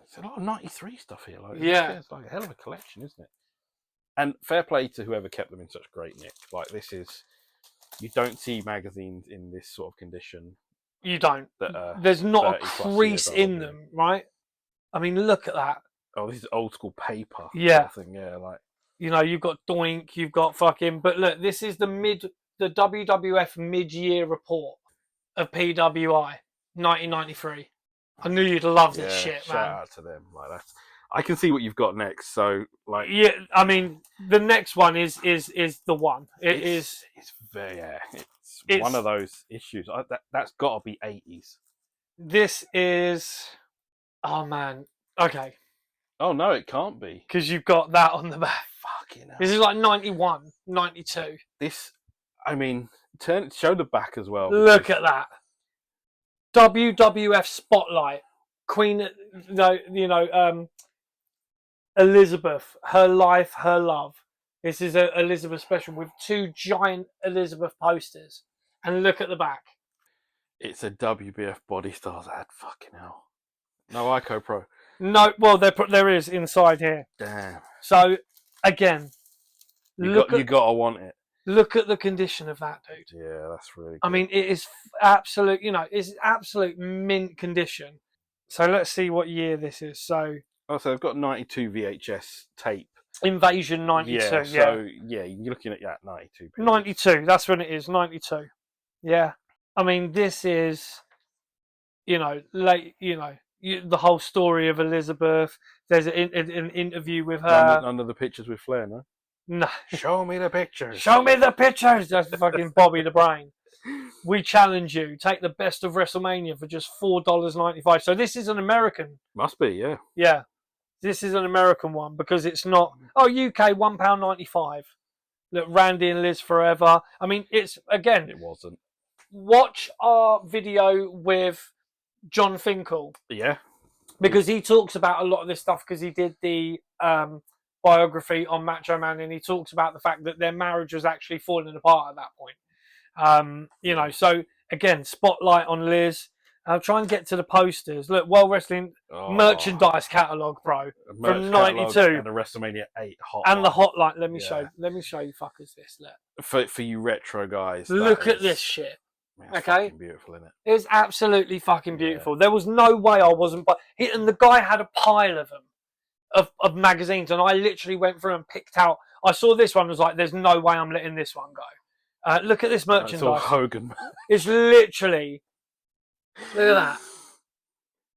There's a lot of 93 stuff here. Like, Yeah. It's like a hell of a collection, isn't it? And fair play to whoever kept them in such great nick. Like, you don't see magazines in this sort of condition. You don't. That There's not a 30 plus crease years in old, them, right? I mean, look at that. Oh, this is old school paper. Yeah. Sort of thing. Yeah, like. You know, you've got Doink, you've got fucking. But look, this is the WWF mid-year report of PWI 1993. I knew you'd love this shit, shout man. out to them. Like that's. I can see what you've got next. So, like, Yeah, I mean, the next one is the one. It's very it's one of those issues. That's got to be 80s. This is. Oh man. Okay. Oh no, it can't be. Because you've got that on the back. Fucking hell. This is like 91, 92. This, I mean, show the back as well. Look at that. WWF Spotlight. Queen, Elizabeth. Her life, her love. This is a Elizabeth special with 2 giant Elizabeth posters. And look at the back. It's a WBF Body Stars ad. Fucking hell. No Ico Pro. No, well, there is inside here. Damn. So, again, You gotta want it. Look at the condition of that, dude. Yeah, that's really good. I mean, it is absolute, it's absolute mint condition. So let's see what year this is. So they've got 92 VHS tape. Invasion 92, yeah. So, yeah, you're looking at 92. 92, that's when it is, 92. Yeah. I mean, this is, the whole story of Elizabeth. There's an interview with her. None of the pictures with Flair, no? No. Show me the pictures. Show me the pictures. That's fucking Bobby the Brain. We challenge you. Take the best of WrestleMania for just $4.95. So this is an American. Must be, yeah. Yeah. This is an American one because it's not. Oh, UK £1.95. Look, Randy and Liz forever. I mean, it's again. It wasn't. Watch our video with John Finkel. Yeah. Because he talks about a lot of this stuff because he did the biography on Macho Man, and he talks about the fact that their marriage was actually falling apart at that point. So again, spotlight on Liz. I'll try and get to the posters. Look, World Wrestling merchandise catalogue, bro, from '92, and the WrestleMania 8 hotline. and the hotline. Let me show you fuckers this. Look. For you retro guys. Look at this shit. Man, okay, beautiful, isn't it? It was absolutely fucking beautiful. Yeah. There was no way I wasn't. And the guy had a pile of them. Of magazines, and I literally went through and picked out. I saw this one, was like, "There's no way I'm letting this one go." Look at this merchandise. It's all Hogan. It's literally. Look at that.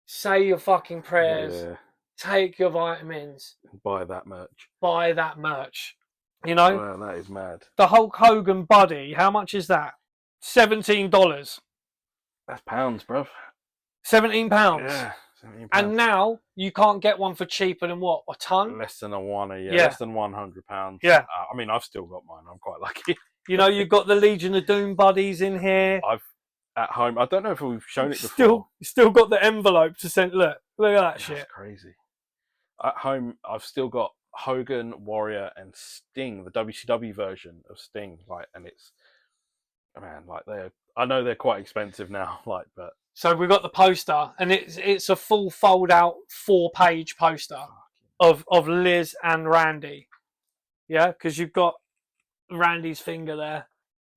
Say your fucking prayers. Yeah. Take your vitamins. Buy that merch. Buy that merch. You know. Wow, that is mad. The Hulk Hogan buddy. How much is that? $17. That's pounds, bruv. £17. Yeah. And now you can't get one for cheaper than what? A ton? Less than less than £100. Yeah. I mean, I've still got mine. I'm quite lucky. You've got the Legion of Doom buddies in here. I've at home. I don't know if we've shown it before. Still got the envelope to send. Look at that shit. That's crazy. At home, I've still got Hogan, Warrior, and Sting, the WCW version of Sting. And it's I know they're quite expensive now. But. So we've got the poster, and it's a full fold-out 4-page poster of Liz and Randy. Yeah, because you've got Randy's finger there.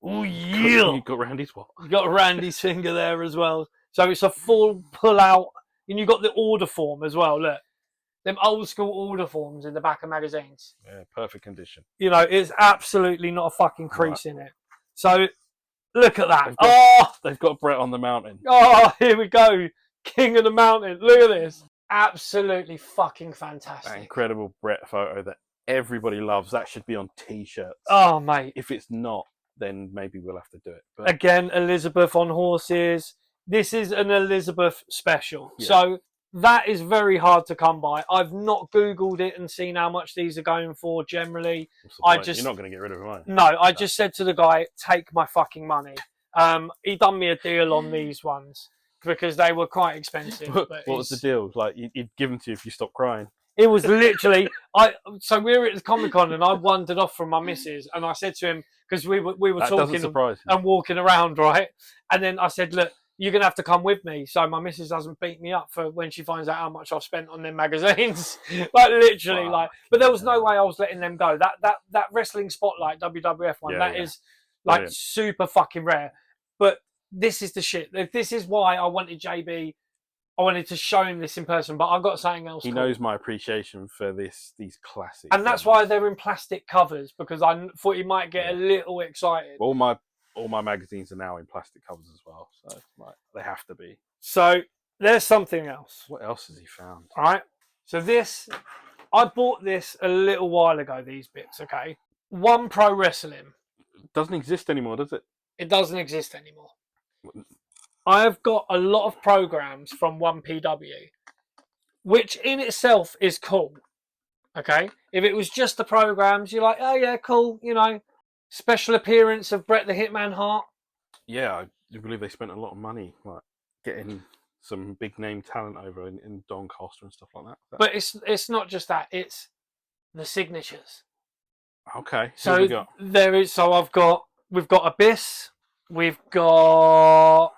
Oh yeah! You've got Randy's what? You've got Randy's finger there as well. So it's a full pull-out, and you've got the order form as well. Look, them old-school order forms in the back of magazines. Yeah, perfect condition. It's absolutely not a fucking crease in it. So. Look at that. They've got Brett on the mountain. Oh, here we go. King of the mountain. Look at this. Absolutely fucking fantastic. That incredible Brett photo that everybody loves. That should be on T-shirts. Oh, mate. If it's not, then maybe we'll have to do it. But... Again, Elizabeth on horses. This is an Elizabeth special. Yeah. So that is very hard to come by. I've not Googled it and seen how much these are going for generally. You're not going to get rid of them, are you? No, I just said to the guy, take my fucking money. He done me a deal on these ones because they were quite expensive. What was the deal? Like, he'd give them to you if you stopped crying. It was literally so we were at the Comic-Con and I wandered off from my missus and I said to him, because we were talking and walking around, right? And then I said, look, you're gonna have to come with me so my missus doesn't beat me up for when she finds out how much I've spent on them magazines. Like literally, like, but there was no way I was letting them go. That Wrestling Spotlight WWF one, is like brilliant. Super fucking rare. But this is the shit. This is why I wanted JB. I wanted to show him this in person, but I've got something else. He knows my appreciation for these classics, and that's why they're in plastic covers, because I thought he might get a little excited. All my magazines are now in plastic covers as well, so like, they have to be. So there's something else. What else has he found? All right. So I bought this a little while ago. These bits, okay. One Pro Wrestling doesn't exist anymore, does it? It doesn't exist anymore. I have got a lot of programs from 1PW, which in itself is cool. Okay, if it was just the programs, you're like, oh yeah, cool. You know, special appearance of Bret the Hitman Hart. Yeah, I believe they spent a lot of money like getting some big name talent over in Doncaster and stuff like that. But it's not just that; it's the signatures. Okay, so we got? There is. So we've got Abyss. We've got.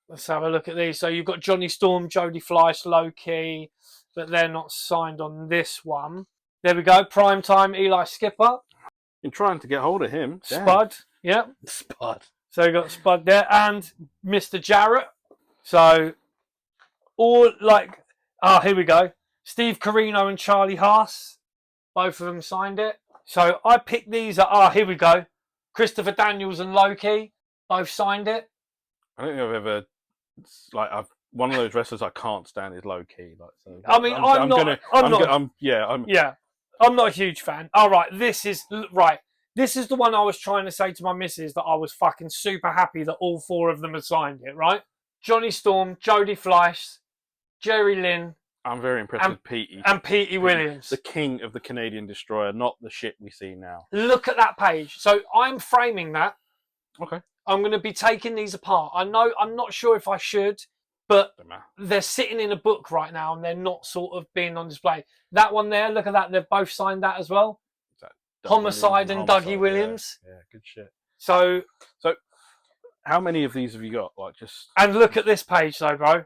Let's have a look at these. So you've got Johnny Storm, Jody Fleiss, Low-Ki, but they're not signed on this one. There we go. Primetime, Eli Skipper. Been trying to get hold of him. Spud, yeah. Spud. So you got Spud there and Mr. Jarrett. So all like, here we go. Steve Corino and Charlie Haas. Both of them signed it. So I picked these up. Here we go. Christopher Daniels and Low-Ki. Both signed it. I don't think I've ever one of those wrestlers I can't stand is Low-Ki. Like, so I mean, I'm not a huge fan. All right, this is the one I was trying to say to my missus that I was fucking super happy that all four of them had signed it. Right, Johnny Storm, Jody Fleiss, Jerry Lynn. I'm very impressed with Petey. And Petey Williams. The king of the Canadian Destroyer, not the shit we see now. Look at that page. So I'm framing that. Okay. I'm going to be taking these apart. I'm not sure if I should, but they're sitting in a book right now and they're not sort of being on display. That one there, look at that. They've both signed that as well. Homicide and Dougie Williams. Yeah, good shit. So how many of these have you got? And look at this page though, bro.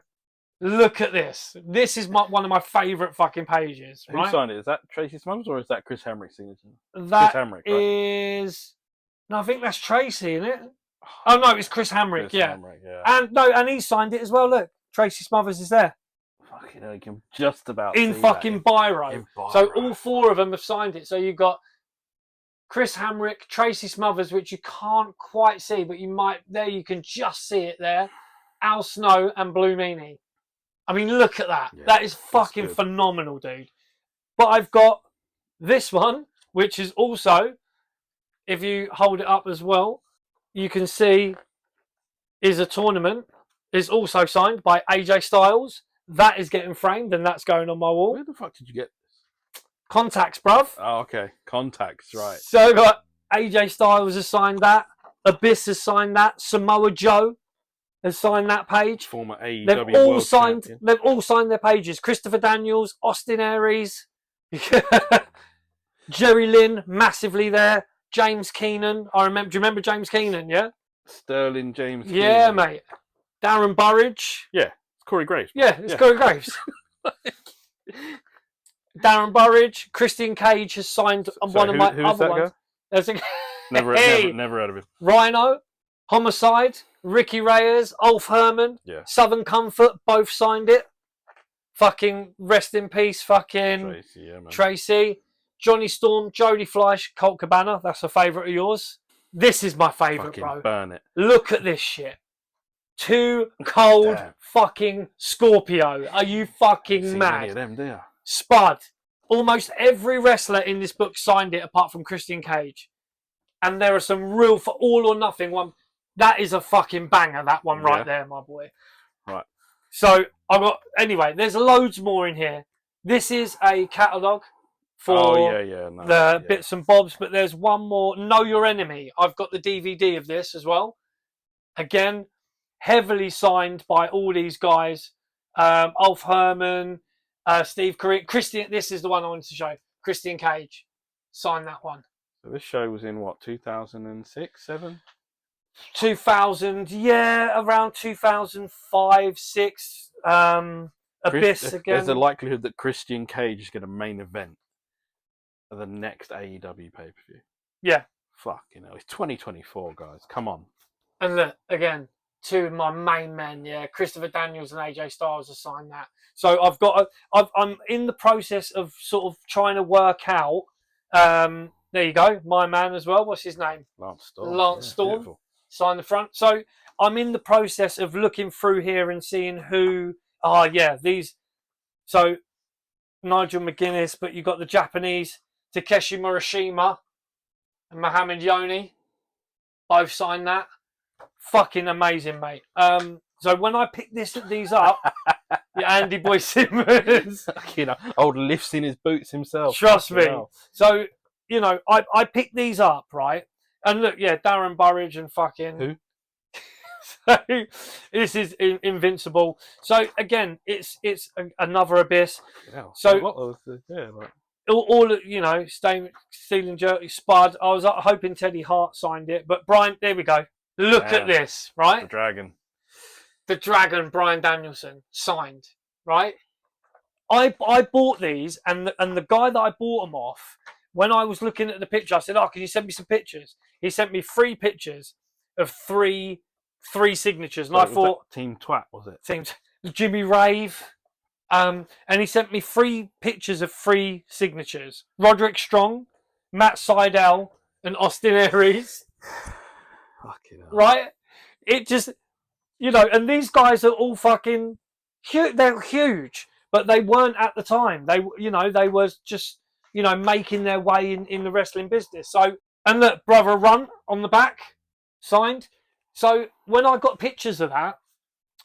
Look at this. This is one of my favourite fucking pages. Who signed it? Is that Tracy Smothers or is that Chris Hamrick's signature? That Chris Hamrick, right? No, I think that's Tracy, isn't it? Oh no, it's Chris Hamrick. Hamrick, yeah. And he signed it as well. Look, Tracy Smothers is there. Fucking hell, you can just about in see fucking that. Biro. In Biro. So all four of them have signed it. So you've got Chris Hamrick, Tracy Smothers, which you can't quite see, but you can just see it there. Al Snow and Blue Meanie. I mean, look at that. Yeah, that is fucking phenomenal, dude. But I've got this one, which is also, if you hold it up as well, you can see is a tournament. Is also signed by AJ Styles. That is getting framed and that's going on my wall. Where the fuck did you get this? Contacts, bruv. Oh, okay. Contacts, right. So we've got AJ Styles has signed that. Abyss has signed that. Samoa Joe has signed that page. Former AEW They've all World signed. Champion. They've all signed their pages. Christopher Daniels, Austin Aries, Jerry Lynn, massively there. James Keenan. Do you remember James Keenan? Yeah. Sterling James. Yeah, Keenan. mate. Darren Burridge. Yeah, it's Corey Graves. Yeah, it's Corey Graves. Darren Burridge. Christian Cage has signed one of my other ones. Never heard of him. Rhino, Homicide, Ricky Reyes, Ulf Herman, Southern Comfort, both signed it. Fucking rest in peace, fucking Tracy. Johnny Storm, Jody Fleiss, Colt Cabana. That's a favourite of yours. This is my favourite, bro. Burn it. Look at this shit. Too Cold fucking Scorpio. Are you fucking mad? Many of them, do you? Spud. Almost every wrestler in this book signed it apart from Christian Cage. And there are some real for all or nothing one. That is a fucking banger, that one right there, my boy. Right. So anyway, there's loads more in here. This is a catalogue for the bits and bobs, but there's one more. Know Your Enemy. I've got the DVD of this as well. Again, heavily signed by all these guys. Ulf Herman, Steve Corrigan, Christian. This is the one I wanted to show. Christian Cage signed that one. So this show was in what, 2006, 7? 2000, yeah, around 2005, 6. Abyss again. There's a likelihood that Christian Cage is going to main event of the next AEW pay-per-view. Yeah. Fucking hell. It's 2024, guys. Come on. And look, again, two of my main men, Christopher Daniels and AJ Styles have signed that. So I'm in the process of sort of trying to work out. There you go, my man as well. What's his name? Lance Storm. Lance Storm. Beautiful. Signed the front. So I'm in the process of looking through here and seeing who. These. So Nigel McGuinness, but you got the Japanese Takeshi Murashima and Muhammad Yoni. Both signed that. Fucking amazing, mate. So when I picked these up, Andy Boy Simmons, old lifts in his boots himself. Trust me. So I picked these up, right? And look, Darren Burridge and fucking who? So this is Invincible. So again, it's another Abyss. Yeah. So what was all Stealing Jerky, Spud. I was hoping Teddy Hart signed it, but Brian. There we go. Look at this, right? The Dragon, Brian Danielson signed, right? I bought these, and the guy that I bought them off, when I was looking at the picture, I said, "Oh, can you send me some pictures?" He sent me 3 pictures of three signatures, and I thought, Team Twat, was it? Team Jimmy Rave, and he sent me 3 pictures of 3 signatures: Roderick Strong, Matt Sydal, and Austin Aries. Fucking hell. Right? It just, and these guys are all fucking huge. They're huge, but they weren't at the time. They were just, making their way in the wrestling business. So, and look, Brother Runt on the back, signed. So when I got pictures of that,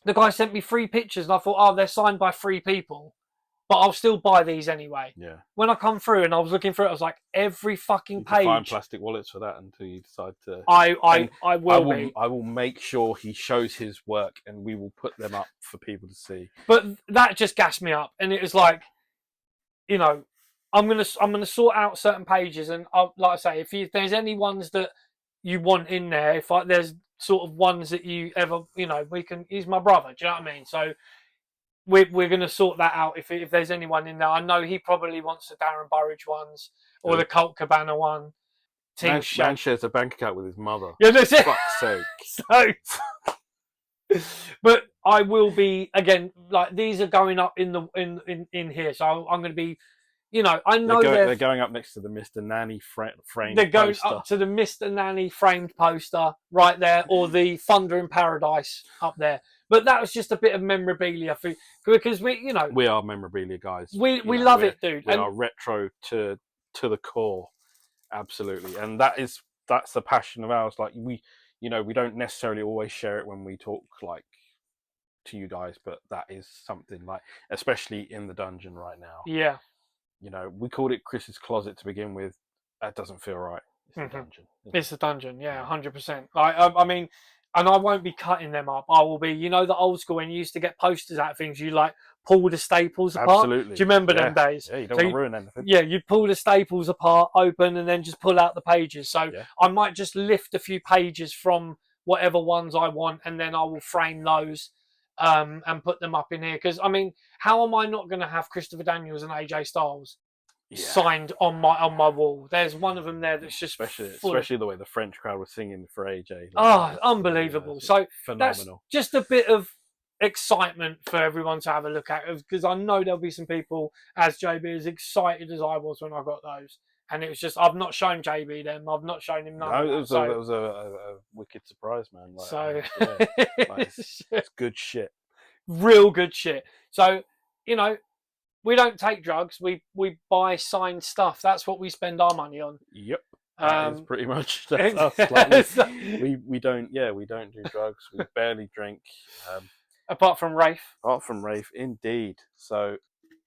the guy sent me 3 pictures, and I thought, they're signed by 3 people. But I'll still buy these anyway. Yeah. When I come through and I was looking through it, I was like, every fucking page. Find plastic wallets for that until you decide to. I will make sure he shows his work, and we will put them up for people to see. But that just gassed me up, and it was like, I'm gonna sort out certain pages, and like I say, if there's any ones that you want in there, there's sort of ones that you ever, we can. He's my brother. Do you know what I mean? So. We're going to sort that out if there's anyone in there. I know he probably wants the Darren Burridge ones or the Colt Cabana one. Man shares a bank account with his mother. Yeah, that's it. Fuck's sake. So, but I will be again. Like these are going up in here, so I'm going to be. I know they're going up next to the Mr. Nanny framed. They're going poster. up to the Mr. Nanny framed poster right there, or the Thunder in Paradise up there. But that was just a bit of memorabilia because we are memorabilia guys. We love it, dude. We are retro to the core, absolutely, and that's the passion of ours. Like we don't necessarily always share it when we talk like to you guys, but that is something like, especially in the dungeon right now. Yeah. We called it Chris's closet to begin with. That doesn't feel right. It's the dungeon. It's the dungeon, yeah, 100%. Like, I mean, and I won't be cutting them up. I will be, the old school when you used to get posters out of things, you like pull the staples apart. Absolutely. Do you remember them days? Yeah, you don't want to ruin anything. Yeah, you'd pull the staples apart, open, and then just pull out the pages. So I might just lift a few pages from whatever ones I want, and then I will frame those and put them up in here. Because, I mean, how am I not going to have Christopher Daniels and AJ Styles signed on my wall? There's one of them there that's just especially the way the French crowd was singing for AJ. Unbelievable. So phenomenal. That's just a bit of excitement for everyone to have a look at, because I know there'll be some people, as JB, as excited as I was when I got those. And it was just, I've not shown JB them. I've not shown him none. No, it was a wicked surprise, man. It's good shit. Real good shit. So, we don't take drugs. We buy signed stuff. That's what we spend our money on. Yep. That is pretty much that's us. Like we don't do drugs. We barely drink. Apart from Rafe. Apart from Rafe, indeed. So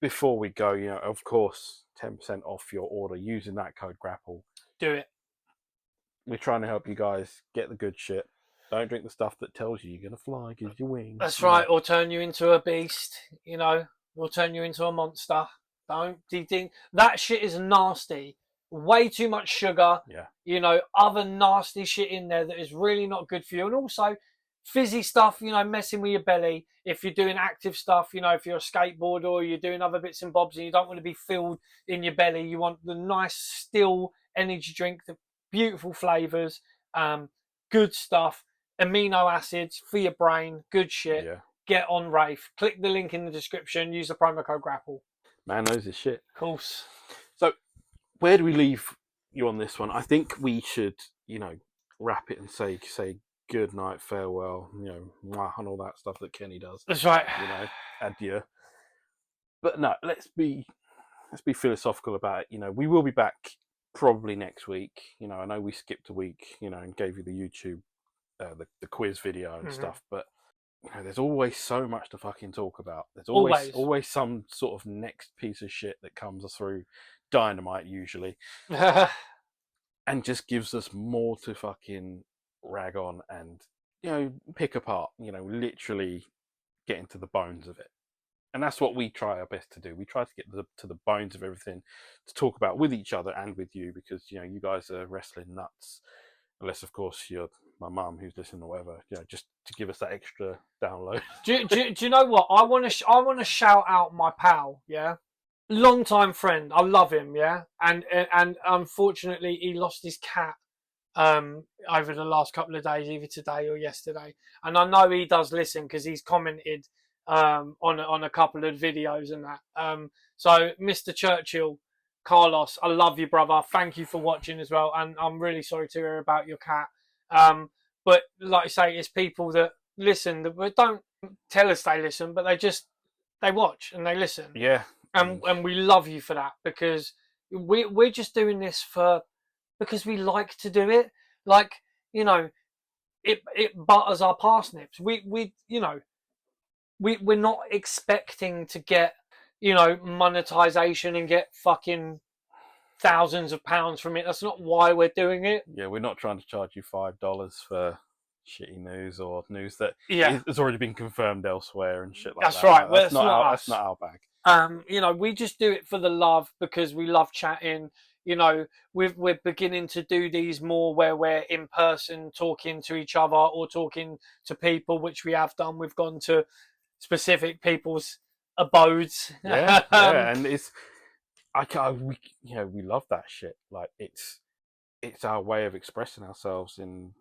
before we go, of course, 10% off your order using that code Grapple. Do it. We're trying to help you guys get the good shit. Don't drink the stuff that tells you you're gonna fly, gives you wings. That's right, or turn you into a beast. Or turn you into a monster. Don't think that shit is nasty. Way too much sugar. Yeah. Other nasty shit in there that is really not good for you, and also fizzy stuff. Messing with your belly. If you're doing active stuff, if you're a skateboarder or you're doing other bits and bobs, and you don't want to be filled in your belly, you want the nice still energy drink, the beautiful flavors, good stuff. Amino acids for your brain, good shit. Yeah. Get on Rafe. Click the link in the description. Use the promo code Grapple. Man knows his shit. Of course. So, where do we leave you on this one? I think we should, wrap it and say good night, farewell, mwah, and all that stuff that Kenny does. That's right. Adieu. But no, let's be philosophical about it. We will be back probably next week. I know we skipped a week, and gave you the YouTube. The quiz video and stuff, but there's always so much to fucking talk about. There's always some sort of next piece of shit that comes through Dynamite usually, and just gives us more to fucking rag on and pick apart. Literally get into the bones of it, and that's what we try our best to do. We try to get to the bones of everything to talk about with each other and with you, because you guys are wrestling nuts. Unless, of course, you're my mum who's listening or whatever, just to give us that extra download. do you know what? I want to shout out my pal, yeah? Long-time friend. I love him, yeah? And unfortunately, he lost his cat over the last couple of days, either today or yesterday. And I know he does listen because he's commented on a couple of videos and that. So, Mr. Churchill, Carlos, I love you, brother. Thank you for watching as well, and I'm really sorry to hear about your cat. But like I say, it's people that listen that don't tell us they listen, but they watch and they listen. Yeah, and we love you for that, because we're just doing this because we like to do it. Like, it butters our parsnips. We're not expecting to get monetization and get fucking thousands of pounds from it. That's not why we're doing it. Yeah, we're not trying to charge you $5 for shitty news or news that has already been confirmed elsewhere and shit like that. That's right. That's not our bag. We just do it for the love, because we love chatting. We're beginning to do these more where we're in person talking to each other or talking to people, which we have done. We've gone to specific people's abodes. And we love that shit. Like, it's our way of expressing ourselves in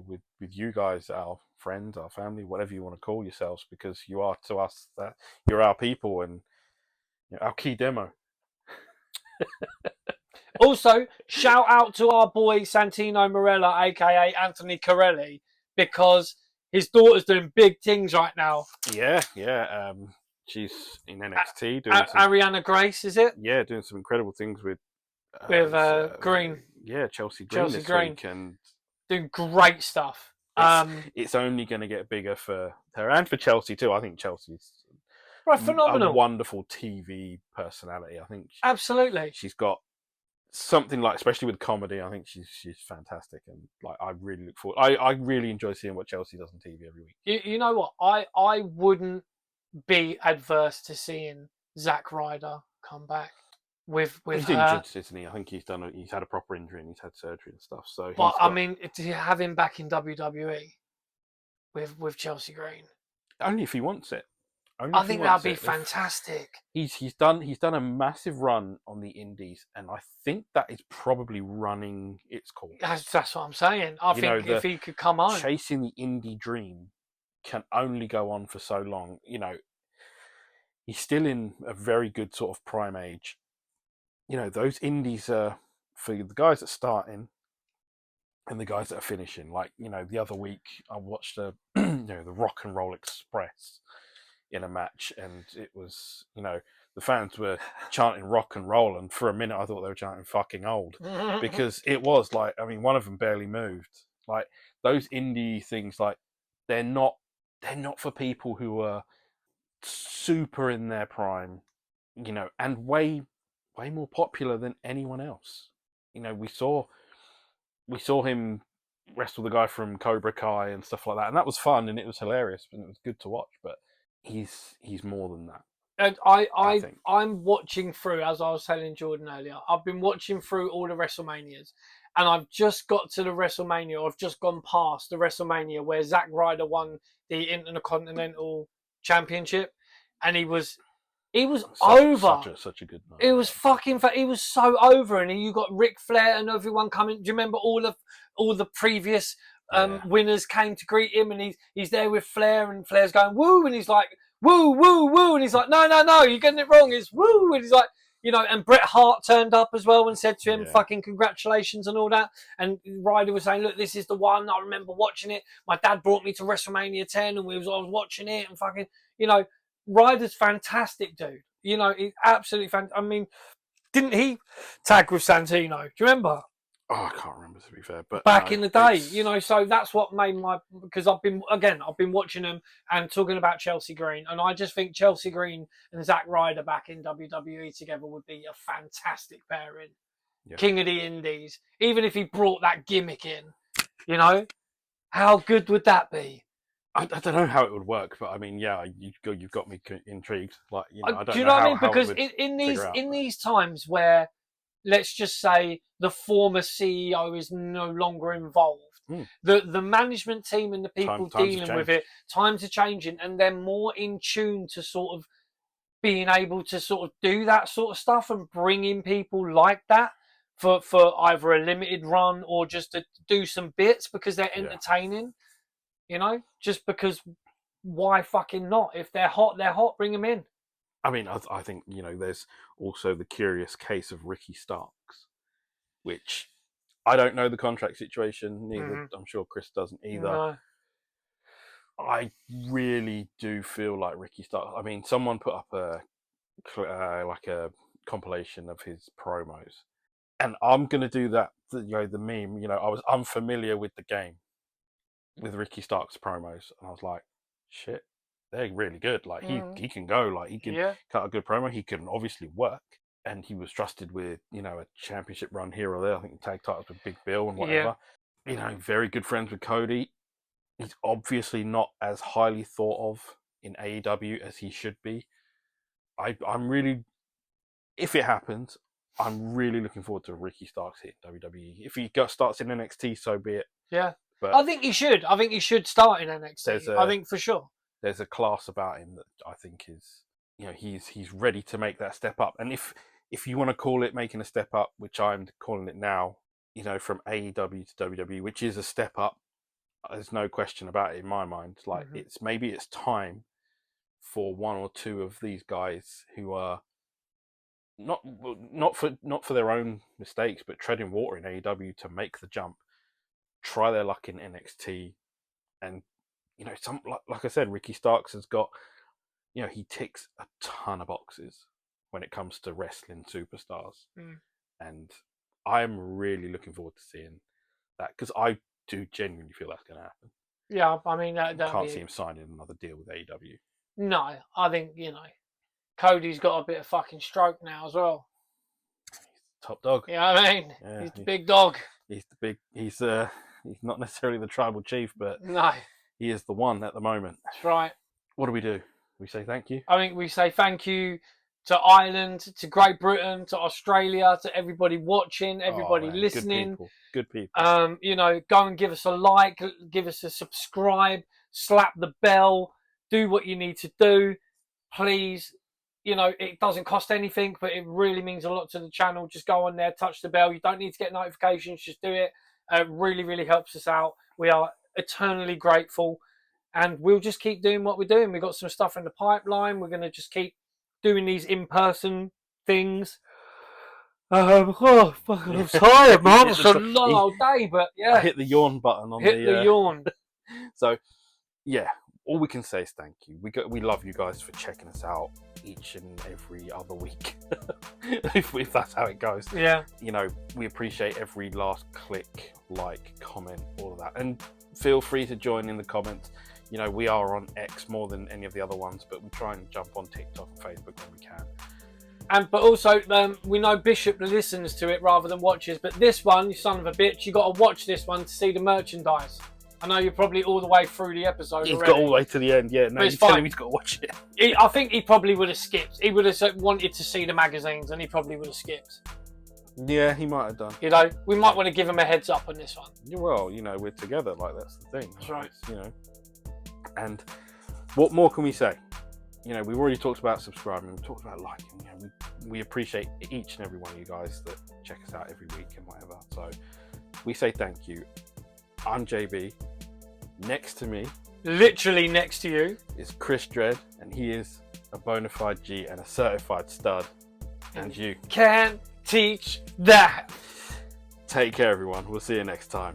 with you guys, our friends, our family, whatever you want to call yourselves, because you are to us that you're our people and our key demo. Also, shout out to our boy Santino Marella, aka Anthony Corelli, because his daughter's doing big things right now. Yeah. She's in NXT doing Ariana Grace, is it? Yeah, doing some incredible things with Green. Yeah, Chelsea Green this week, and doing great stuff. It's only going to get bigger for her and for Chelsea too. I think Chelsea's phenomenal, a wonderful TV personality. I think absolutely she's got something, like, especially with comedy. I think she's fantastic, and like I really look forward. I really enjoy seeing what Chelsea does on TV every week. You know what? I wouldn't be adverse to seeing Zack Ryder come back with he's injured, isn't he? I think he's had a proper injury and he's had surgery and stuff. So, but I mean, to have him back in WWE with Chelsea Green, only if he wants it. I think that'd be fantastic. He's done a massive run on the Indies, and I think that is probably running its course. That's what I'm saying. I think if he could come on, chasing the indie dream can only go on for so long. He's still in a very good sort of prime age. Those indies are for the guys that are starting and the guys that are finishing. Like, the other week I watched the Rock and Roll Express in a match, and it was, the fans were chanting rock and roll, and for a minute I thought they were chanting fucking old, because it was like, I mean, one of them barely moved. Like those indie things, like they're not for people who are super in their prime, and way more popular than anyone else. We saw him wrestle the guy from Cobra Kai and stuff like that, and that was fun and it was hilarious and it was good to watch. But he's more than that. And I think. I'm watching through, as I was telling Jordan earlier, I've been watching through all the WrestleManias, and I've just got to the WrestleMania, I've just gone past the WrestleMania where Zack Ryder won the Intercontinental Championship, and he was over. Such a good night. It was fucking. He was so over, and you got Ric Flair and everyone coming. Do you remember all the previous winners came to greet him, and he's there with Flair, and Flair's going woo, and he's like woo woo woo, and he's like no, you're getting it wrong. It's woo, and he's like, and Bret Hart turned up as well and said to him fucking congratulations and all that. And Ryder was saying, look, this is the one. I remember watching it. My dad brought me to WrestleMania 10, and I was watching it, and fucking, Ryder's fantastic, dude. He's absolutely fantastic. I mean, didn't he tag with Santino? Do you remember? Oh, I can't remember, to be fair. But back in the day, so that's what made because I've been watching them and talking about Chelsea Green, and I just think Chelsea Green and Zack Ryder back in WWE together would be a fantastic pairing. Yeah. King of the Indies. Even if he brought that gimmick in, how good would that be? I don't know how it would work, but I mean, yeah, you've got me intrigued. Like, I don't know. Do you know what I mean? Because in these times where, let's just say, the former CEO is no longer involved, the management team and the people dealing with it, times are changing, and they're more in tune to sort of being able to sort of do that sort of stuff and bring in people like that for either a limited run or just to do some bits because they're entertaining. Just because, why fucking not? If they're hot, bring them in. I mean, I think, there's also the curious case of Ricky Starks, which I don't know the contract situation, neither. I'm sure Chris doesn't either. No. I really do feel like Ricky Starks, I mean, someone put up a compilation of his promos, and I'm going to do that, the meme, I was unfamiliar with the game with Ricky Starks promos, and I was like, shit, they're really good. Like he can go, like he can cut a good promo. He can obviously work, and he was trusted with a championship run here or there. I think the tag titles with Big Bill and whatever. Very good friends with Cody. He's obviously not as highly thought of in AEW as he should be. I'm really, if it happens, I'm really looking forward to Ricky Starks hitting WWE. If he starts in NXT, so be it. Yeah. But I think he should. I think he should start in NXT. I think for sure. There's a class about him that I think is, he's ready to make that step up. And if you want to call it making a step up, which I'm calling it now, from AEW to WWE, which is a step up, there's no question about it in my mind. Like it's time for one or two of these guys who are not for their own mistakes, but treading water in AEW to make the jump. Try their luck in NXT, and some like I said, Ricky Starks has got, he ticks a ton of boxes when it comes to wrestling superstars, and I'm really looking forward to seeing that because I do genuinely feel that's going to happen. Yeah, I mean, I can't see him signing another deal with AEW. No, I think Cody's got a bit of fucking stroke now as well. He's the top dog. You know what I mean? Yeah, he's the big dog. He's not necessarily the tribal chief, but no, he is the one at the moment. That's right. What do? We say thank you? I think we say thank you to Ireland, to Great Britain, to Australia, to everybody watching, everybody listening. Good people. Go and give us a like, give us a subscribe, slap the bell, do what you need to do. Please, it doesn't cost anything, but it really means a lot to the channel. Just go on there, touch the bell. You don't need to get notifications, just do it. It really, really helps us out. We are eternally grateful, and we'll just keep doing what we're doing. We've got some stuff in the pipeline. We're going to just keep doing these in-person things. I'm tired, man. It's a long old day, but yeah. I hit the yawn button on the yawn. So, yeah, all we can say is thank you. We love you guys for checking us out. each and every other week, if that's how it goes. Yeah. You know, we appreciate every last click, like, comment, all of that, and feel free to join in the comments. You know, we are on X more than any of the other ones, but we try and jump on TikTok and Facebook when we can. But also, we know Bishop listens to it rather than watches. But this one, you son of a bitch, you got to watch this one to see the merchandise. I know you're probably all the way through the episode He's already. got all the way to the end, yeah. No, But you tell him he's got to watch it. I think he probably would have skipped. He would have wanted to see the magazines, and he probably would have skipped. Yeah, he might have done. You know, we might want to give him a heads up on this one. Well, you know, we're together, like, that's the thing. That's right. You know, and what more can we say? You know, we've already talked about subscribing, we've talked about liking. You know, we appreciate each and every one of you guys that check us out every week and whatever. So we say thank you. I'm JB. Next to me, Literally next to you, is Chris Dredd, and he is a bona fide G and a certified stud. And you can teach that. take care, everyone. We'll see you next time.